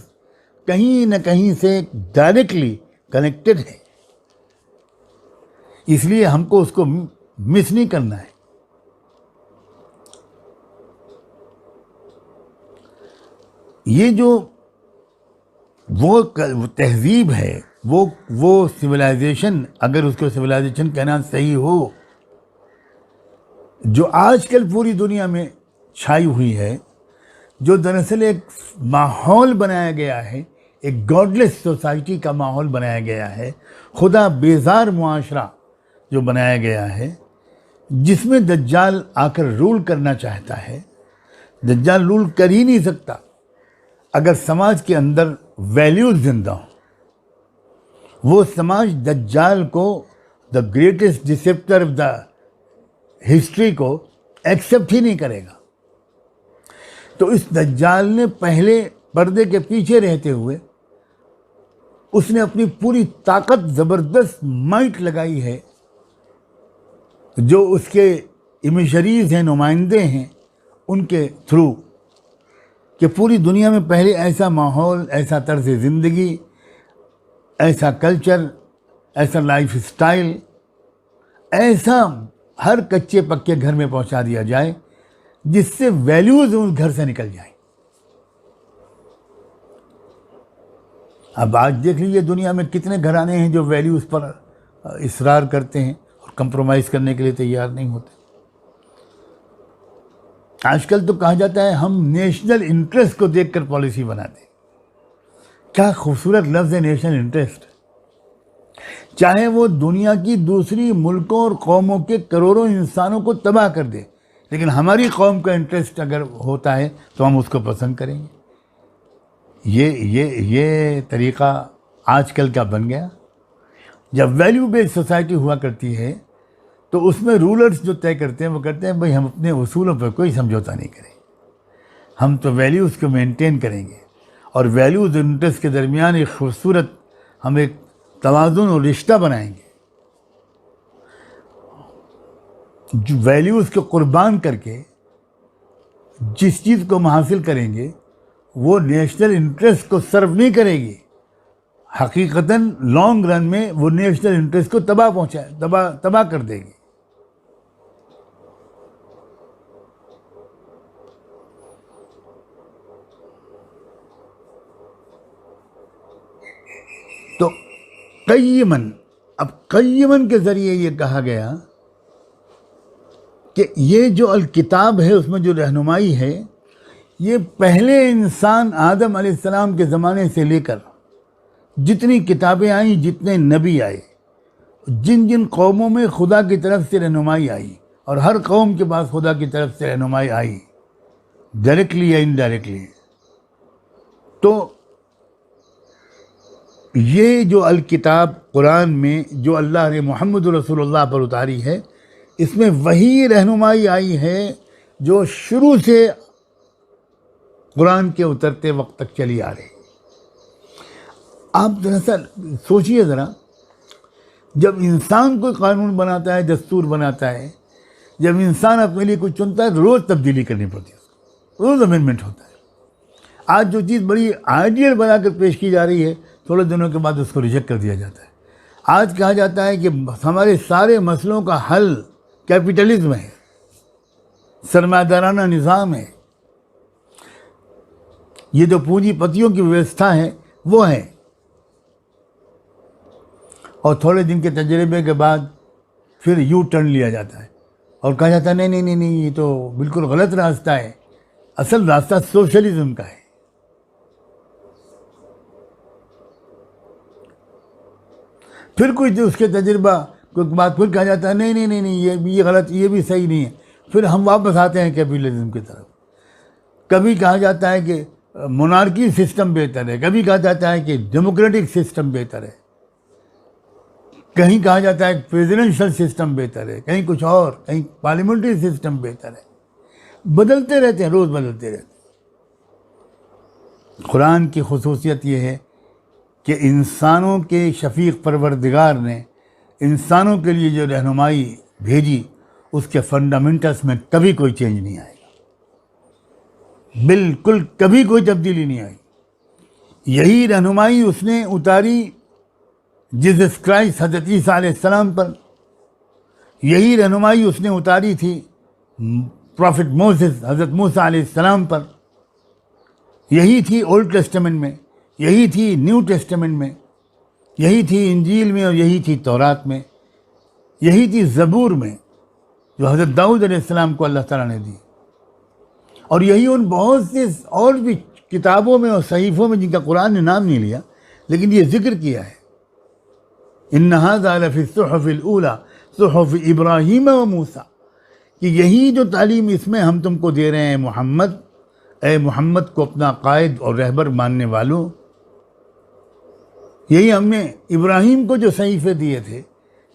कहीं न कहीं से डायरेक्टली कनेक्टेड है, इसलिए हमको उसको मिस नहीं करना है। ये जो वो तहजीब है, वो सिविलाइजेशन, अगर उसको सिविलाइजेशन कहना सही हो, जो आजकल पूरी दुनिया में छाई हुई है, जो दरअसल एक माहौल बनाया गया है, एक गॉडलेस सोसाइटी का माहौल बनाया गया है, खुदा बेजार मुआशरा जो बनाया गया है, जिसमें दज्जाल आकर रूल करना चाहता है, दज्जाल रूल कर ही नहीं सकता अगर समाज के अंदर वैल्यूज जिंदा हो। वो समाज दज्जाल को, the greatest deceiver of the history को एक्सेप्ट ही नहीं करेगा। तो इस दज्जाल ने पहले पर्दे के पीछे रहते हुए उसने अपनी पूरी ताकत, ज़बरदस्त माइट लगाई है। जो उसके इमिशरीज हैं, नुमाइंदे हैं, उनके थ्रू कि पूरी दुनिया में पहले ऐसा माहौल, ऐसा तर्ज ज़िंदगी, ऐसा कल्चर, ऐसा लाइफ स्टाइल, ऐसा हर कच्चे पक्के घर में पहुंचा दिया जाए जिससे वैल्यूज़ उस घर से निकल जाए। अब आज देख लीजिए दुनिया में कितने घराने हैं जो वैल्यूज़ पर इसरार करते हैं और कंप्रोमाइज़ करने के लिए तैयार नहीं होते। आजकल तो कहा जाता है हम नेशनल इंटरेस्ट को देखकर पॉलिसी बनाते हैं। क्या खूबसूरत लफ्ज़ है नेशनल इंटरेस्ट। चाहे वो दुनिया की दूसरी मुल्कों और कौमों के करोड़ों इंसानों को तबाह कर दे, लेकिन हमारी कौम का इंटरेस्ट अगर होता है तो हम उसको पसंद करेंगे। ये तरीक़ा आजकल का बन गया। जब वैल्यू बेस्ड सोसाइटी हुआ करती है तो उसमें रूलर्स जो तय करते हैं वो कहते हैं भाई हम अपने उसूलों पर कोई समझौता नहीं करें, हम तो वैल्यूज़ को मेंटेन करेंगे और वैल्यूज़ और इंटरेस्ट के दरमियान एक खूबसूरत हम एक तवाज़ुन और रिश्ता बनाएंगे। जो वैल्यूज़ को कुर्बान करके जिस चीज़ को हम हासिल करेंगे वो नेशनल इंटरेस्ट को सर्व नहीं करेगी, हकीकतन लॉन्ग रन में वो नेशनल इंटरेस्ट को तबाह कर देगी। तो क़य्यमन, अब क़य्यमन के ज़रिए ये कहा गया कि ये जो अल किताब है उसमें जो रहनुमाई है ये पहले इंसान आदम अलैहिस्सलाम के ज़माने से लेकर जितनी किताबें आईं, जितने नबी आए, जिन जिन कौमों में खुदा की तरफ से रहनुमाई आई और हर कौम के पास खुदा की तरफ से रहनुमाई आई डायरेक्टली या इनडायरेक्टली, तो ये जो अल किताब कुरान में जो अल्लाह ने मोहम्मद रसूलुल्लाह पर उतारी है इसमें वही रहनुमाई आई है जो शुरू से कुरान के उतरते वक्त तक चली आ रही। आप दरअसल सोचिए ज़रा, जब इंसान कोई कानून बनाता है, दस्तूर बनाता है, जब इंसान अपने लिए कुछ चुनता है रोज़ तब्दीली करनी पड़ती है, रोज़ अमेंडमेंट होता है। आज जो चीज़ बड़ी आइडियल बनाकर पेश की जा रही है थोड़े दिनों के बाद उसको रिजेक्ट कर दिया जाता है। आज कहा जाता है कि हमारे सारे मसलों का हल कैपिटलिज्म है, सरमायादाराना निज़ाम है, ये जो पूंजीपतियों की व्यवस्था है वो है। और थोड़े दिन के तजर्बे के बाद फिर यू टर्न लिया जाता है और कहा जाता है नहीं नहीं नहीं नहीं ये तो बिल्कुल गलत रास्ता है, असल रास्ता सोशलिज्म का है। फिर कुछ उसके तजर्बा कोई बात फिर कहा जाता है नहीं नहीं नहीं नहीं ये गलत, ये भी सही नहीं है, फिर हम वापस आते हैं कैपिटलिज्म की तरफ। कभी कहा जाता है कि मोनार्की सिस्टम बेहतर है, कभी कहा जाता है कि डेमोक्रेटिक सिस्टम बेहतर है, कहीं कहा जाता है प्रेसिडेंशियल सिस्टम बेहतर है, कहीं कुछ और, कहीं पार्लियामेंट्री सिस्टम बेहतर है। बदलते रहते हैं, रोज़ बदलते रहते हैं। कुरान की खुसूसियत ये है कि इंसानों के शफीक परवरदिगार ने इंसानों के लिए जो रहनुमाई भेजी उसके फंडामेंटल्स में कभी कोई चेंज नहीं आएगा, बिल्कुल कभी कोई तब्दीली नहीं आई। यही रहनुमाई उसने उतारी जीसस क्राइस्ट हज़रत ईसा अलैहिस्सलाम पर, यही रहनुमाई उसने उतारी थी प्रॉफिट मोसेस हज़रत मूसा अलैहिस्सलाम पर, यही थी ओल्ड टेस्टामेंट में, यही थी न्यू टेस्टामेंट में, यही थी इंजील में और यही थी तौरात में, यही थी ज़बूर में जो हज़रत दाऊद अलैहिस्सलाम को अल्लाह ताला ने दी, और यही उन बहुत से और भी किताबों में और सहीफ़ों में जिनका कुरान ने नाम नहीं लिया लेकिन ये जिक्र किया है। इन्ना हाज़ा लफ़ी सुहुफ़िल ऊला सुहुफ़ इब्राहीम व मूसा, कि यही जो तालीम इसमें हम तुमको दे रहे हैं मोहम्मद, ए मोहम्मद को अपना कायद और रहबर मानने वालों, यही हमने इब्राहीम को जो सहीफ़े दिए थे,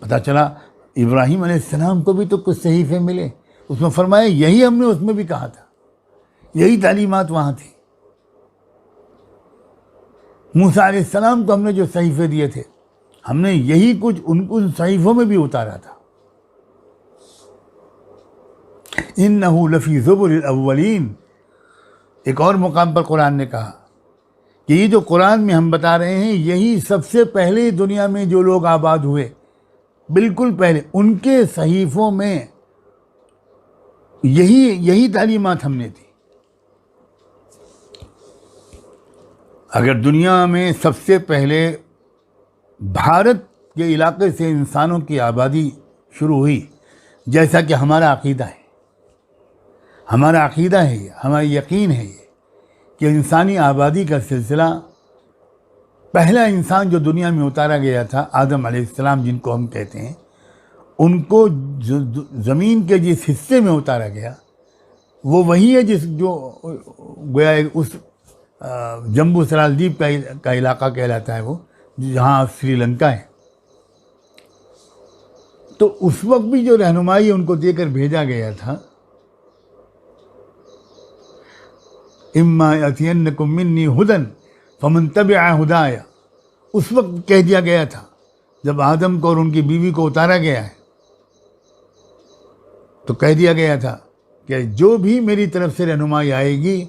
पता चला इब्राहीम अलैहिस्सलाम को भी तो कुछ सहीफ़े मिले, उसमें फरमाया यही हमने उसमें भी कहा था, यही तालीमात वहाँ थी। मूसा अलैहिस्सलाम को हमने जो सहीफ़े दिए थे, हमने यही कुछ उन सहीफ़ों में भी उतारा था। इन्नहु लफ़ी ज़ुबुरिल अव्वलीन, एक और मुकाम पर कुरान ने कहा कि ये जो कुरान में हम बता रहे हैं, यही सबसे पहले दुनिया में जो लोग आबाद हुए, बिल्कुल पहले, उनके सहीफ़ों में यही तालीमात हमने दी। अगर दुनिया में सबसे पहले भारत के इलाके से इंसानों की आबादी शुरू हुई, जैसा कि हमारा अक़ीदा है, हमारा यकीन है ये कि इंसानी आबादी का सिलसिला, पहला इंसान जो दुनिया में उतारा गया था, आदम अलैहिस्सलाम जिनको हम कहते हैं, उनको ज़मीन के जिस हिस्से में उतारा गया वो वही है जो गोया उस जम्बू सलाल द्वीप का इलाका कहलाता है, वो जहाँ श्रीलंका है। तो उस वक्त भी जो रहनुमाई उनको देकर भेजा गया था, इम्मा यअतियन्नकुम मिन्नी हुदन फमन तबिअ हुदाया, उस वक्त कह दिया गया था जब आदम को और उनकी बीवी को उतारा गया है, तो कह दिया गया था कि जो भी मेरी तरफ से रहनुमाई आएगी,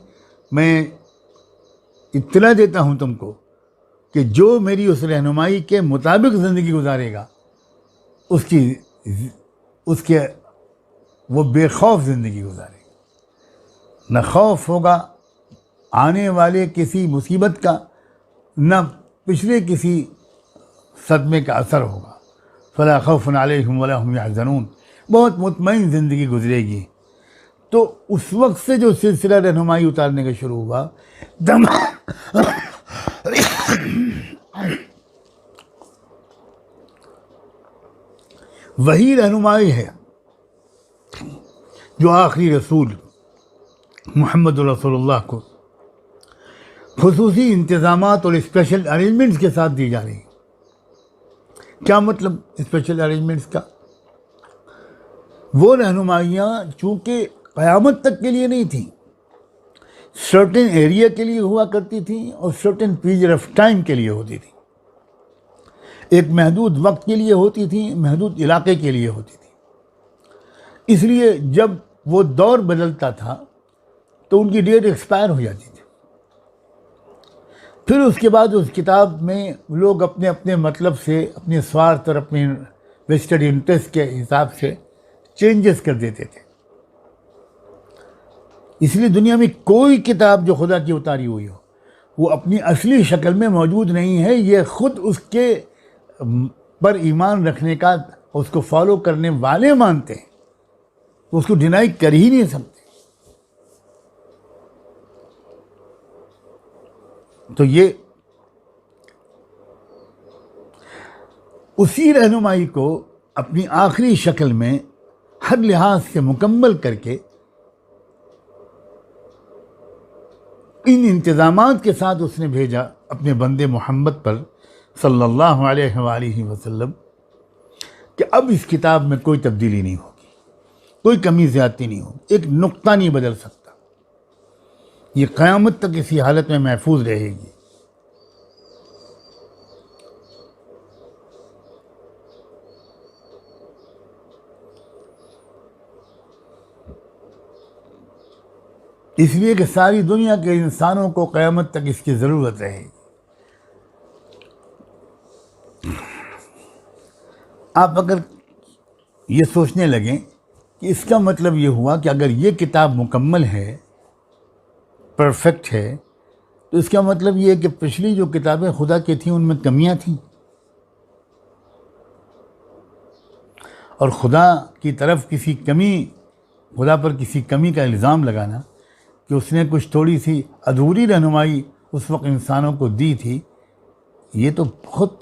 मैं इत्तला देता हूँ तुमको कि जो मेरी उस रहनुमाई के मुताबिक ज़िंदगी गुजारेगा, उसके वो बेखौफ ज़िंदगी गुजारेगा। न खौफ होगा आने वाले किसी मुसीबत का, न पिछले किसी सदमे का असर होगा। फला खौफुन अलैहिम वला हुम यहज़नून, बहुत मुतमईन ज़िंदगी गुजरेगी। तो उस वक्त से जो सिलसिला रहनुमाई उतारने का शुरू हुआ, वही रहनुमाई है जो आखिरी रसूल मुहम्मद रसूलुल्लाह को खुसूसी इंतज़ामात और स्पेशल अरेंजमेंट्स के साथ दी जा रही है। क्या मतलब स्पेशल अरेंजमेंट्स का? वो रहनुमाइयाँ चूँकि क़यामत तक के लिए नहीं थी, सर्टेन एरिया के लिए हुआ करती थी और सर्टेन पीरियड ऑफ टाइम के लिए होती थी। एक महदूद वक्त के लिए होती थी, महदूद इलाके के लिए होती थी। इसलिए जब वो दौर बदलता था तो उनकी डेट एक्सपायर हो जाती थी। फिर उसके बाद उस किताब में लोग अपने अपने मतलब से, अपने स्वार्थ और अपने वेस्टेड इंटरेस्ट के हिसाब से चेंजेस कर देते थे। इसलिए दुनिया में कोई किताब जो खुदा की उतारी हुई हो वो अपनी असली शक्ल में मौजूद नहीं है। ये ख़ुद उसके पर ईमान रखने का, उसको फॉलो करने वाले मानते हैं, उसको डिनाई कर ही नहीं सकते। तो ये उसी रहनुमाई को अपनी आखिरी शक्ल में हर लिहाज से मुकम्मल करके इन इंतज़ामात के साथ उसने भेजा अपने बंदे मोहम्मद पर सल्लल्लाहु अलैहि वसल्लम कि अब इस किताब में कोई तब्दीली नहीं होगी, कोई कमी ज़्यादती नहीं होगी, एक नुक्ता नहीं बदल सकता, ये क़यामत तक इसी हालत में महफूज रहेगी। इसलिए कि सारी दुनिया के इंसानों को क़यामत तक इसकी ज़रूरत रहेगी। आप अगर ये सोचने लगें कि इसका मतलब ये हुआ कि अगर ये किताब मुकम्मल है, परफेक्ट है, तो इसका मतलब ये है कि पिछली जो किताबें खुदा की थीं उनमें कमियां थीं, और खुदा की तरफ खुदा पर किसी कमी का इल्ज़ाम लगाना कि उसने कुछ थोड़ी सी अधूरी रहनुमाई उस वक्त इंसानों को दी थी, ये तो बहुत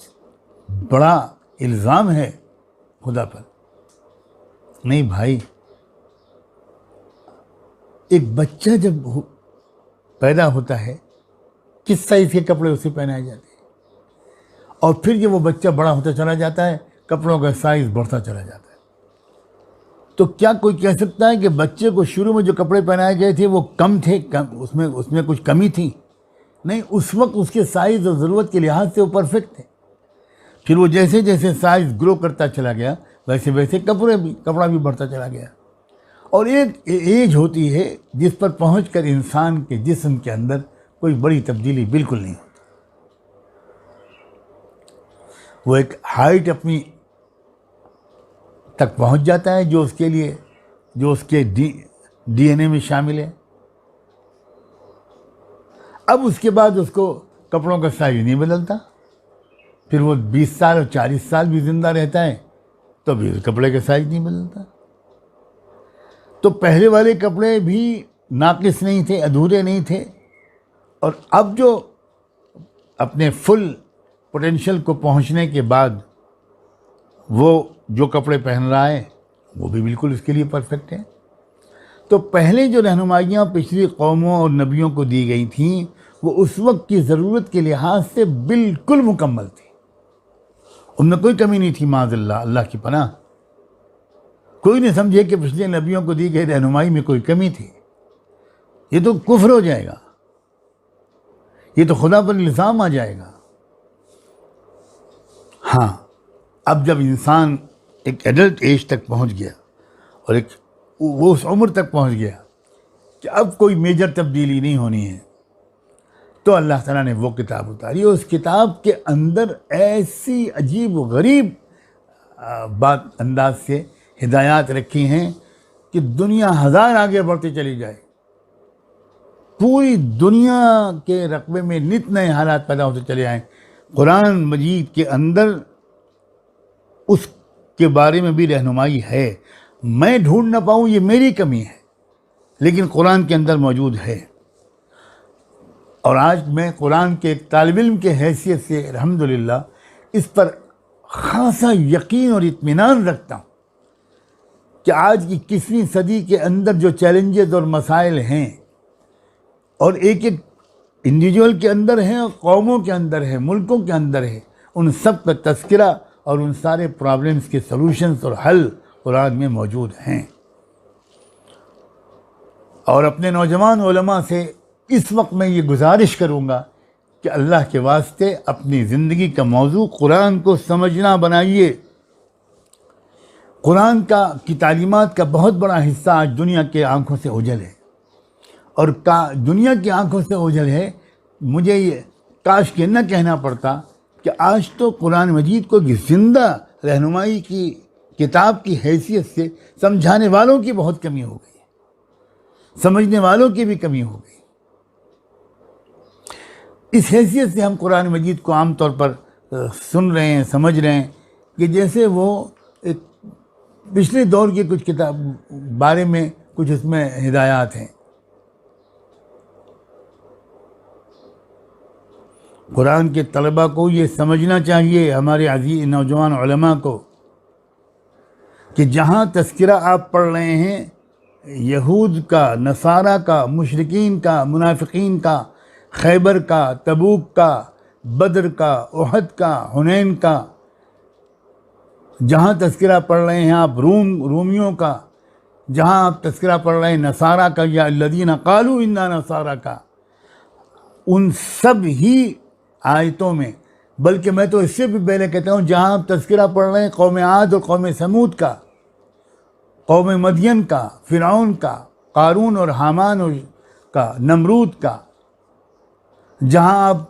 बड़ा इल्ज़ाम है खुदा पर। नहीं भाई, एक बच्चा जब पैदा होता है किस साइज़ के कपड़े उसे पहनाए जाते हैं, और फिर जब वो बच्चा बड़ा होता चला जाता है कपड़ों का साइज़ बढ़ता चला जाता है। तो क्या कोई कह सकता है कि बच्चे को शुरू में जो कपड़े पहनाए गए थे वो कम थे, उसमें कुछ कमी थी? नहीं, उस वक्त उसके साइज़ और ज़रूरत के लिहाज से वो परफेक्ट थे। फिर वो जैसे जैसे साइज़ ग्रो करता चला गया वैसे वैसे कपड़ा भी बढ़ता चला गया। और एक एज होती है जिस पर पहुंचकर इंसान के जिस्म के अंदर कोई बड़ी तब्दीली बिल्कुल नहीं होती। वो एक हाइट अपनी तक पहुंच जाता है जो उसके डीएनए में शामिल है। अब उसके बाद उसको कपड़ों का साइज नहीं बदलता। फिर वो 20 साल और 40 साल भी ज़िंदा रहता है तो भी उस कपड़े का साइज नहीं बदलता। तो पहले वाले कपड़े भी नाकिस नहीं थे, अधूरे नहीं थे, और अब जो अपने फुल पोटेंशियल को पहुंचने के बाद वो जो कपड़े पहन रहा है वो भी बिल्कुल उसके लिए परफेक्ट है। तो पहले जो रहनुमाइयाँ पिछली कौमों और नबियों को दी गई थीं वो उस वक्त की ज़रूरत के लिहाज से बिल्कुल मुकम्मल थी, उनमें कोई कमी नहीं थी। माज़अल्लाह, अल्लाह की पनाह। कोई नहीं समझे कि पिछले नबियों को दी गई रहनुमाई में कोई कमी थी। ये तो कुफ्र हो जाएगा, ये तो खुदा पर इल्ज़ाम आ जाएगा। हाँ, अब जब इंसान एक एडल्ट एज तक पहुंच गया और वो उस उम्र तक पहुंच गया कि अब कोई मेजर तब्दीली नहीं होनी है, तो अल्लाह ताला ने वो किताब उतारी। उस किताब के अंदर ऐसी अजीब व गरीब बात अंदाज से हिदायत रखी हैं कि दुनिया हज़ार आगे बढ़ती चली जाए, पूरी दुनिया के रकबे में नित नए हालात पैदा होते चले आएँ। कुरान मजीद के अंदर उसके बारे में भी रहनुमाई है। मैं ढूंढ ना पाऊँ ये मेरी कमी है, लेकिन कुरान के अंदर मौजूद है। और आज मैं कुरान के एक तालिब इल्म के हैसियत से अल्हम्दुलिल्लाह इस पर ख़ासा यकीन और इत्मीनान रखता हूँ कि आज की 21वीं सदी के अंदर जो चैलेंजेस और मसाइल हैं, और एक एक इंडिविजुअल के अंदर हैं और कौमों के अंदर है, मुल्कों के अंदर है, उन सब का तज़किरा और उन सारे प्रॉब्लम्स के सलूशंस और हल कुरान में मौजूद हैं। और अपने नौजवान उलमा से इस वक्त मैं ये गुजारिश करूँगा कि अल्लाह के वास्ते अपनी ज़िंदगी का मौजू कुरान को समझना बनाइए। कुरान की तालीमात का बहुत बड़ा हिस्सा आज दुनिया के आँखों से ओझल है, और दुनिया की आँखों से ओझल है। मुझे ये काश के न कहना पड़ता कि आज तो कुरान मजीद को ज़िंदा रहनुमाई की किताब की हैसियत से समझाने वालों की बहुत कमी हो गई, समझने वालों की भी कमी हो गई। इस हैसियत से हम कुरान मजीद को आम तौर पर सुन रहे हैं, समझ रहे हैं कि जैसे वो एक पिछले दौर की कुछ किताब बारे में कुछ उसमें हिदायत हैं। कुरान के तलबा को ये समझना चाहिए, हमारे अज़ीज़ नौजवान उलमा को, कि जहाँ तज़किरा आप पढ़ रहे हैं यहूद का, नसारा का, मुशरिकीन का, मुनाफिकीन का, खैबर का, तबूक का, बदर का, उहद का, हुनैन का, जहाँ तज़किरा पढ़ रहे हैं आप रूमियों का, जहाँ आप तज़किरा पढ़ रहे हैं नसारा का या लदीना कालू इन्ना नसारा का, उन सब ही आयतों में, बल्कि मैं तो इससे भी पहले कहता हूँ जहाँ आप तज़किरा पढ़ रहे हैं कौम आद और कौम समूद का, कौम मदियन का, फ़िरऔन का, क़ारून और हामान का, नमरूद का, जहाँ आप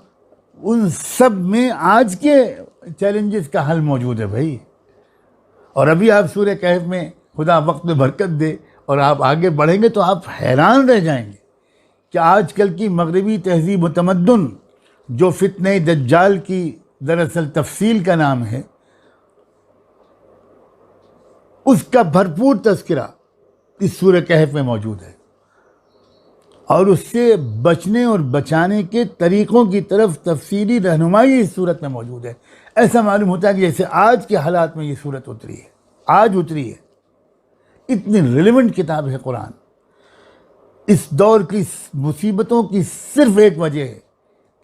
उन सब में आज के चैलेंजेस का हल मौजूद है भाई। और अभी आप सूरह कहफ में, खुदा वक्त में बरकत दे और आप आगे बढ़ेंगे तो आप हैरान रह जाएंगे कि आजकल की मगरबी तहज़ीब व तमद्दुन, जो फितने दज्जाल की दरअसल तफसील का नाम है, उसका भरपूर तज़किरा इस सूरह कहफ में मौजूद है, और उससे बचने और बचाने के तरीक़ों की तरफ तफसीली रहनुमाई इस सूरत में मौजूद है। ऐसा मालूम होता है कि जैसे आज के हालात में ये सूरत उतरी है, आज उतरी है। इतनी रिलेवेंट किताब है कुरान। इस दौर की मुसीबतों की सिर्फ एक वजह है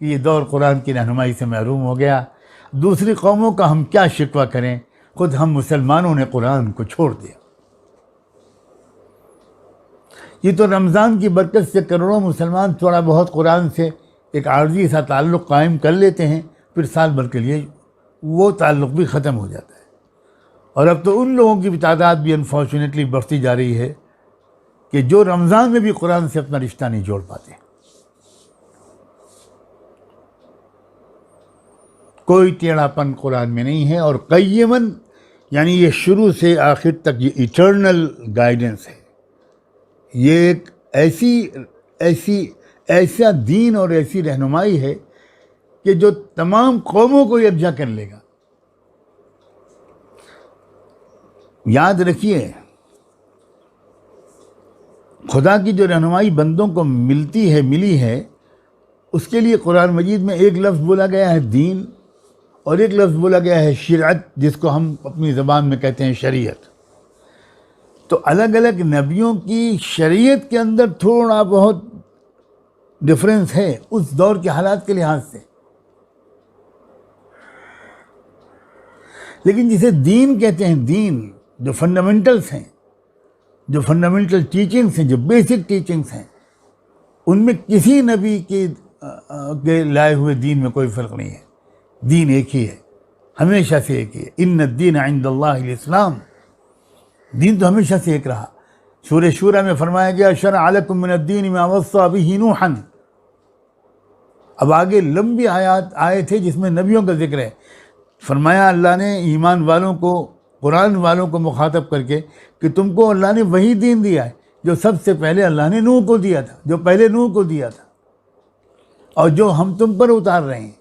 कि ये दौर कुरान की रहनुमाई से महरूम हो गया। दूसरी कौमों का हम क्या शिकवा करें, खुद हम मुसलमानों ने कुरान को छोड़ दिया। ये तो रमज़ान की बरकत से करोड़ों मुसलमान थोड़ा बहुत कुरान से एक आर्जी सा ताल्लुक़ कायम कर लेते हैं, फिर साल भर के लिए वो ताल्लुक़ भी ख़त्म हो जाता है। और अब तो उन लोगों की तादाद भी अनफॉर्चुनेटली बढ़ती जा रही है कि जो रमज़ान में भी कुरान से अपना रिश्ता नहीं जोड़ पाते। कोई टेढ़ापन कुरान में नहीं है, और क़य्यमन यानी ये शुरू से आखिर तक ये इटर्नल गाइडेंस है। ये एक ऐसा दीन और ऐसी रहनुमाई है कि जो तमाम कौमों को यकजा कर लेगा। याद रखिए, खुदा की जो रहनुमाई बंदों को मिली है, उसके लिए कुरान मजीद में एक लफ्ज़ बोला गया है दीन, और एक लफ्ज़ बोला गया है शरीयत, जिसको हम अपनी ज़बान में कहते हैं शरीयत। तो अलग अलग नबियों की शरीयत के अंदर थोड़ा बहुत डिफरेंस है उस दौर के हालात के लिहाज से, लेकिन जिसे दीन कहते हैं, दीन जो फंडामेंटल्स हैं, जो फंडामेंटल टीचिंग्स हैं, जो बेसिक टीचिंग्स हैं, उनमें किसी नबी के लाए हुए दीन में कोई फ़र्क नहीं है। दीन एक ही है, हमेशा से एक ही है। इन्न दीन इंदल्लाहिल इस्लाम, दीन तो हमेशा से एक रहा। सूरह शूरा में फरमाया गया शरअ लकुम मिनद्दीन मा वस्सा बिही नूहन। अब आगे लंबी आयत आए थे जिसमें नबियों का जिक्र है। फरमाया अल्लाह ने ईमान वालों को, कुरान वालों को मुखातब करके कि तुमको अल्लाह ने वही दीन दिया है जो सबसे पहले अल्लाह ने नूह को दिया था, जो पहले नूह को दिया था, और जो हम तुम पर उतार रहे हैं।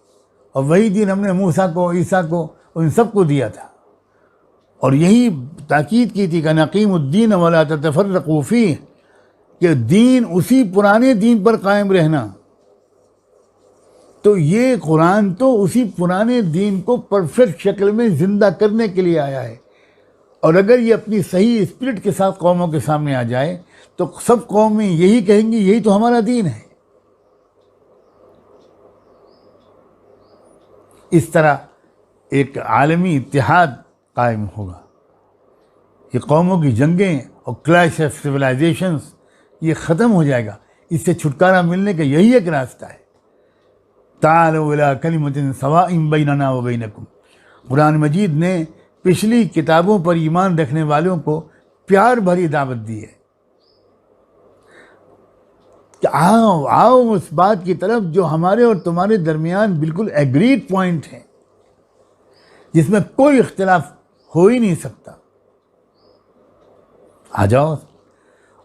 और वही दीन हमने मूसा को, ईसा को, उन सबको दिया था। और यही ताकीद की थी कि नक़ीमुद्दीन वला ततफ़र्रक़ू फ़ीह, कि दीन उसी पुराने दीन पर कायम रहना। तो ये कुरान तो उसी पुराने दीन को परफेक्ट शक्ल में ज़िंदा करने के लिए आया है। और अगर ये अपनी सही स्पिरिट के साथ कौमों के सामने आ जाए तो सब कौमें यही कहेंगी यही तो हमारा दीन है। इस तरह एक आलमी इत्तेहाद कायम होगा। ये कौमों की जंगें और क्लैश ऑफ सिविलाइजेशंस ये ख़त्म हो जाएगा। इससे छुटकारा मिलने का यही एक रास्ता है। ताअलू इला कलिमतिन सवाइन बैनना व बैनकुम। कुरान मजीद ने पिछली किताबों पर ईमान रखने वालों को प्यार भरी दावत दी है कि आओ आओ उस बात की तरफ जो हमारे और तुम्हारे दरमियान बिल्कुल एग्रीड पॉइंट है, जिसमें कोई इख्तिलाफ हो ही नहीं सकता। आ जाओ,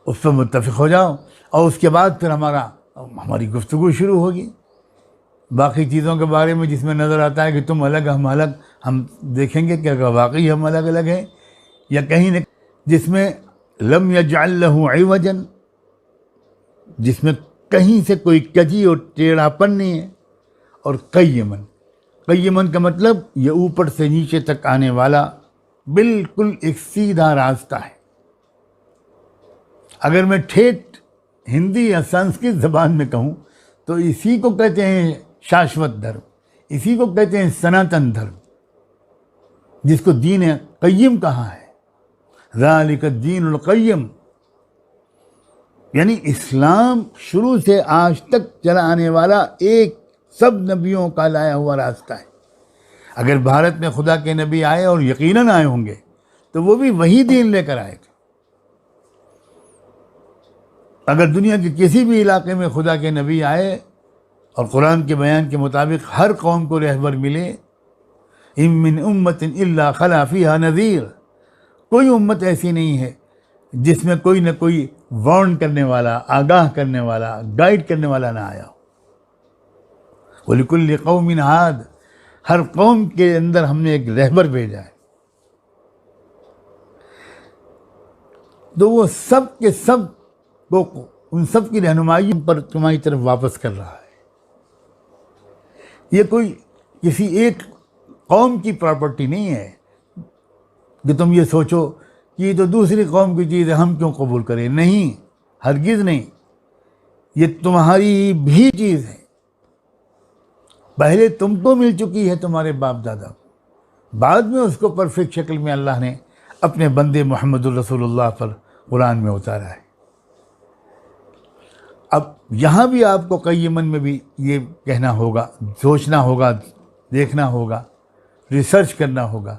उस पर मुत्तफ़िक़ हो जाओ, और उसके बाद फिर हमारी गुफ्तगू शुरू होगी। बाकी चीज़ों के बारे में जिसमें नज़र आता है कि तुम अलग हम अलग, हम देखेंगे कि अगर वाकई हम अलग अलग हैं या कहीं न, जिसमें लम यजअल लहू इवजन, जिसमें कहीं से कोई कजी और टेढ़ापन नहीं है। और क़य्यमन, क़य्यमन का मतलब ये ऊपर से नीचे तक आने वाला बिल्कुल एक सीधा रास्ता है। अगर मैं ठेठ हिंदी या संस्कृत ज़बान में कहूँ तो इसी को कहते हैं शाश्वत धर्म, इसी को कहते हैं सनातन धर्म, जिसको दीन क़य्यम कहा है। ज़ालिक दीनुल क़य्यम, यानी इस्लाम शुरू से आज तक चला आने वाला एक सब नबियों का लाया हुआ रास्ता है। अगर भारत में खुदा के नबी आए, और यकीनन आए होंगे, तो वो भी वही दीन लेकर आए थे। अगर दुनिया के किसी भी इलाके में खुदा के नबी आए और कुरान के बयान के मुताबिक हर कौम को रहबर मिले, इम मिन उम्मतिन इल्ला खला फीहा नज़ीर, कोई उम्मत ऐसी नहीं है जिसमें कोई न कोई वार्न करने वाला, आगाह करने वाला, गाइड करने वाला ना आया हो। वलिकुल्लि कौमिन हाद, हर कौम के अंदर हमने एक रहबर भेजा है। तो वो सब के सब को, उन सब की रहनुमाई पर तुम्हारी तरफ वापस कर रहा है। ये कोई किसी एक कौम की प्रॉपर्टी नहीं है कि तुम ये सोचो कि ये तो दूसरी कौम की चीज़ है, हम क्यों कबूल करें। नहीं, हरगिज़ नहीं। ये तुम्हारी भी चीज़ है। पहले तुमको मिल चुकी है तुम्हारे बाप दादा को, बाद में उसको परफेक्ट शक्ल में अल्लाह ने अपने बंदे मोहम्मदुर रसूलुल्लाह पर कुरान में उतारा है। अब यहाँ भी आपको क़य्यमन में भी ये कहना होगा, सोचना होगा, देखना होगा, रिसर्च करना होगा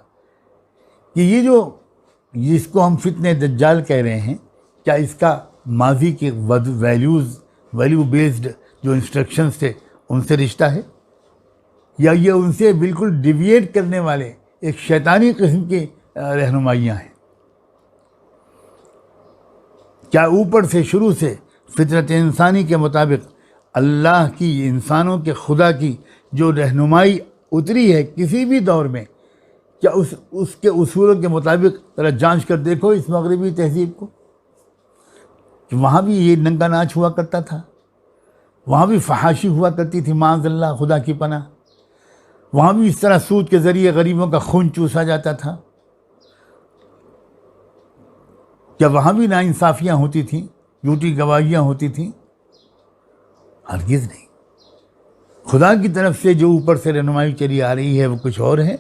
कि ये जो जिसको हम फितने दज्जाल कह रहे हैं, क्या इसका माजी के वैल्यू बेस्ड जो इंस्ट्रक्शंस थे उनसे रिश्ता है, या ये उनसे बिल्कुल डिविएट करने वाले एक शैतानी किस्म की रहनुमाइयाँ हैं? क्या ऊपर से शुरू से फितरत इंसानी के मुताबिक अल्लाह की, इंसानों के खुदा की जो रहनुमाई उतरी है किसी भी दौर में, क्या उसके उसूलों के मुताबिक ज़रा जांच कर देखो इस मगरबी तहजीब को, कि वहाँ भी ये नंगा नाच हुआ करता था, वहाँ भी फहाशी हुआ करती थी, माज़अल्लाह, खुदा की पनाह। वहाँ भी इस तरह सूद के ज़रिए गरीबों का खून चूसा जाता था। क्या वहाँ भी नाइंसाफ़ियाँ होती थीं, झूठी गवाहियाँ होती थीं? हरगिज़ नहीं। खुदा की तरफ से जो ऊपर से रहनुमाई चली आ रही है वो कुछ और है,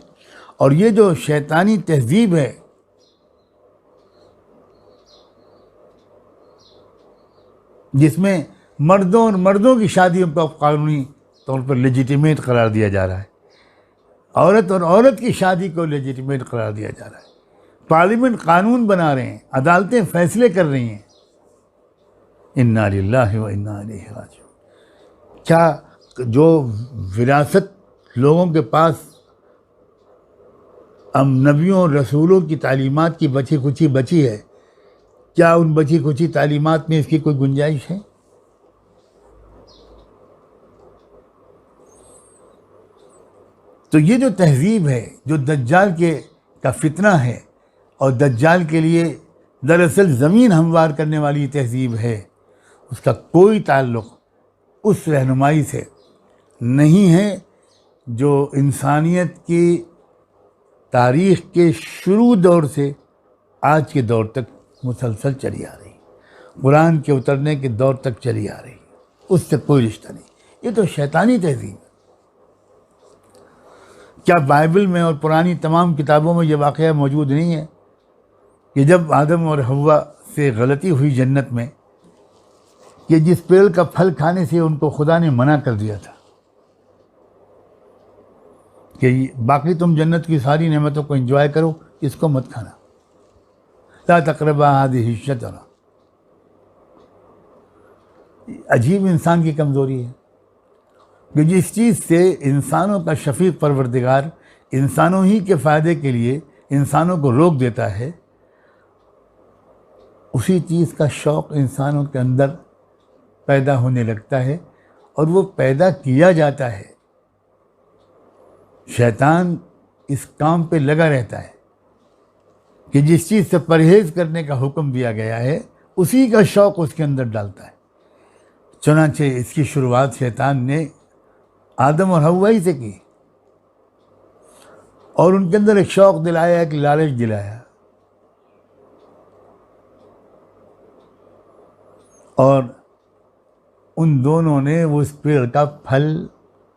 और ये जो शैतानी तहजीब है, जिसमें मर्दों और मर्दों की शादियों को कानूनी तौर पर लेजिटिमेट करार दिया जा रहा है, औरत और औरत की शादी को लेजिटिमेट करार दिया जा रहा है, पार्लियामेंट कानून बना रहे हैं, अदालतें फैसले कर रही हैं। इन्ना लिल्लाहि व इन्ना इलैहि राजिऊन। क्या जो विरासत लोगों के पास हम नबियों और रसूलों की तालीमात की बची खुची बची है, क्या उन बची खुची तालीमात में इसकी कोई गुंजाइश है? तो ये जो तहजीब है, जो दज्जाल का फितना है, और दज्जाल के लिए दरअसल ज़मीन हमवार करने वाली तहजीब है, उसका कोई ताल्लुक़ उस रहनुमाई से नहीं है जो इंसानियत की तारीख़ के शुरू दौर से आज के दौर तक मुसलसल चली आ रही, कुरान के उतरने के दौर तक चली आ रही, उससे कोई रिश्ता नहीं। ये तो शैतानी तहजीब है। क्या बाइबल में और पुरानी तमाम किताबों में ये वाक़या मौजूद नहीं है कि जब आदम और हव्वा से गलती हुई जन्नत में, कि जिस पेड़ का फल खाने से उनको खुदा ने मना कर दिया था कि बाकी तुम जन्नत की सारी नेमतों को एंजॉय करो, इसको मत खाना, ला तक़रबा हाज़िही शजरा। अजीब इंसान की कमज़ोरी है कि जिस चीज़ से इंसानों का शफीक परवरदिगार इंसानों ही के फ़ायदे के लिए इंसानों को रोक देता है, उसी चीज़ का शौक़ इंसानों के अंदर पैदा होने लगता है, और वो पैदा किया जाता है। शैतान इस काम पे लगा रहता है कि जिस चीज़ से परहेज़ करने का हुक्म दिया गया है उसी का शौक़ उसके अंदर डालता है। चुनांचे इसकी शुरुआत शैतान ने आदम और हव्वा ही से की, और उनके अंदर एक शौक़ दिलाया, एक लालच दिलाया, और उन दोनों ने उस पेड़ का फल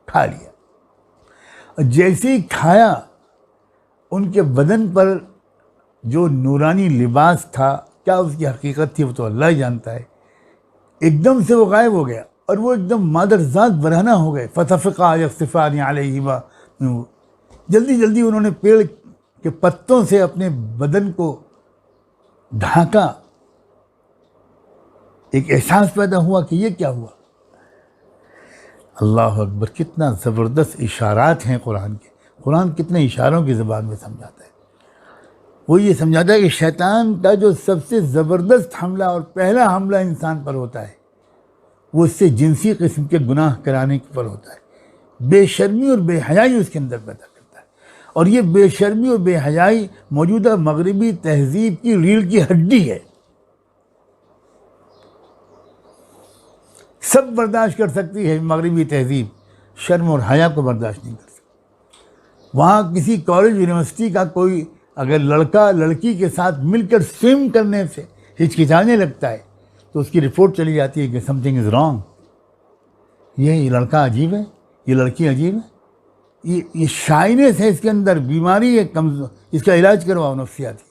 खा लिया। जैसे ही खाया, उनके बदन पर जो नूरानी लिबास था, क्या उसकी हकीकत थी वो तो अल्लाह ही जानता है, एकदम से वो गायब हो गया, और वो एकदम मादरजात बरहना हो गए। फतफ़क़ा यख़्सिफ़ानी अलैहिमा, जल्दी जल्दी उन्होंने पेड़ के पत्तों से अपने बदन को ढांका। एक एहसास पैदा हुआ कि ये क्या हुआ। अल्लाह अकबर, कितना ज़बरदस्त इशारात हैं कुरान के। कुरान कितने इशारों की ज़बान में समझाता है। वो ये समझाता है कि शैतान का जो सबसे ज़बरदस्त हमला और पहला हमला इंसान पर होता है, वो उससे जिनसी किस्म के गुनाह कराने पर होता है। बेशर्मी और बेहयाई उसके अंदर पैदा करता है, और ये बेशर्मी और बेहयाई मौजूदा मगरबी तहजीब की रीढ़ की हड्डी है। सब बर्दाश्त कर सकती है मगरबी तहजीब, शर्म और हया को बर्दाश्त नहीं कर सकती। वहाँ किसी कॉलेज यूनिवर्सिटी का कोई अगर लड़का लड़की के साथ मिलकर स्विम करने से हिचकिचाने लगता है, तो उसकी रिपोर्ट चली जाती है कि समथिंग इज़ रॉन्ग, ये लड़का अजीब है, ये लड़की अजीब है, ये शाइनेस है इसके अंदर, बीमारी है कमज़ोर, इसका इलाज करवाओ नफ्सियाती।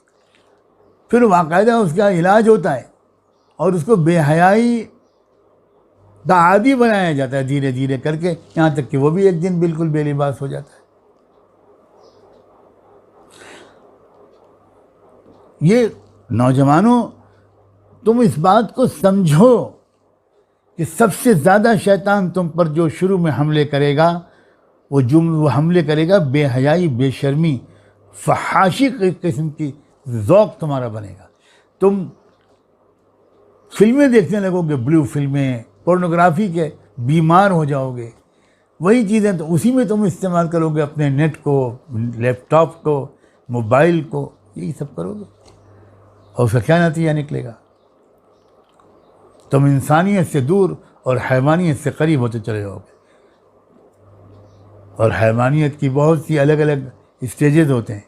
फिर बाकायदा उसका इलाज होता है और उसको बेहयाई का आदी बनाया जाता है धीरे धीरे करके, यहाँ तक कि वो भी एक दिन बिल्कुल बेलिबास हो जाता है। ये नौजवानों, तुम इस बात को समझो कि सबसे ज़्यादा शैतान तुम पर जो शुरू में हमले करेगा, वो हमले करेगा बेहयाई, बेशर्मी, फहाशी किस्म की ज़ौक़ तुम्हारा बनेगा। तुम फिल्में देखने लगोगे, ब्लू फिल्में, पोर्नोग्राफी के बीमार हो जाओगे। वही चीज़ें तो उसी में तुम इस्तेमाल करोगे, अपने नेट को, लैपटॉप को, मोबाइल को, यही सब करोगे और उसका क्या नतीजा निकलेगा? तुम इंसानियत से दूर और हैवानियत से करीब होते चले जाओगे। और हैवानियत की बहुत सी अलग अलग स्टेजेस होते हैं।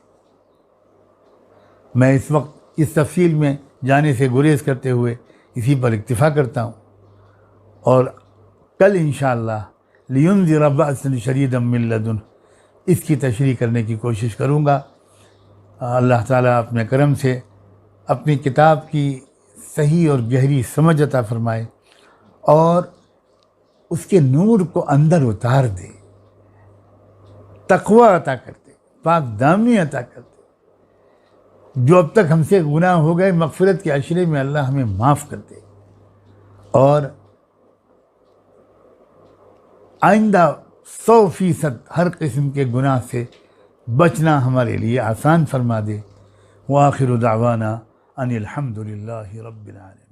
मैं इस वक्त इस तफसील में जाने से गुरेज करते हुए इसी पर इक्तिफ़ा करता हूँ और कल इंशाअल्लाह लियुनज़िर बअसन शदीदम मिन लदुन इसकी तशरीह करने की कोशिश करूँगा। अल्लाह ताला अपने करम से अपनी किताब की सही और गहरी समझ अता फ़रमाए और उसके नूर को अंदर उतार दे, तक़वा अता कर दे, पाक दामनी अता कर दे। जो अब तक हमसे गुनाह हो गए, मग़फ़िरत के अशरे में अल्लाह हमें माफ़ कर दे और आइंदा 100% हर किस्म के गुनाह से बचना हमारे लिए आसान फरमा दे। व आखिरु दावाना अनिल हम्दुलिल्लाहि रब्बिल आलमीन।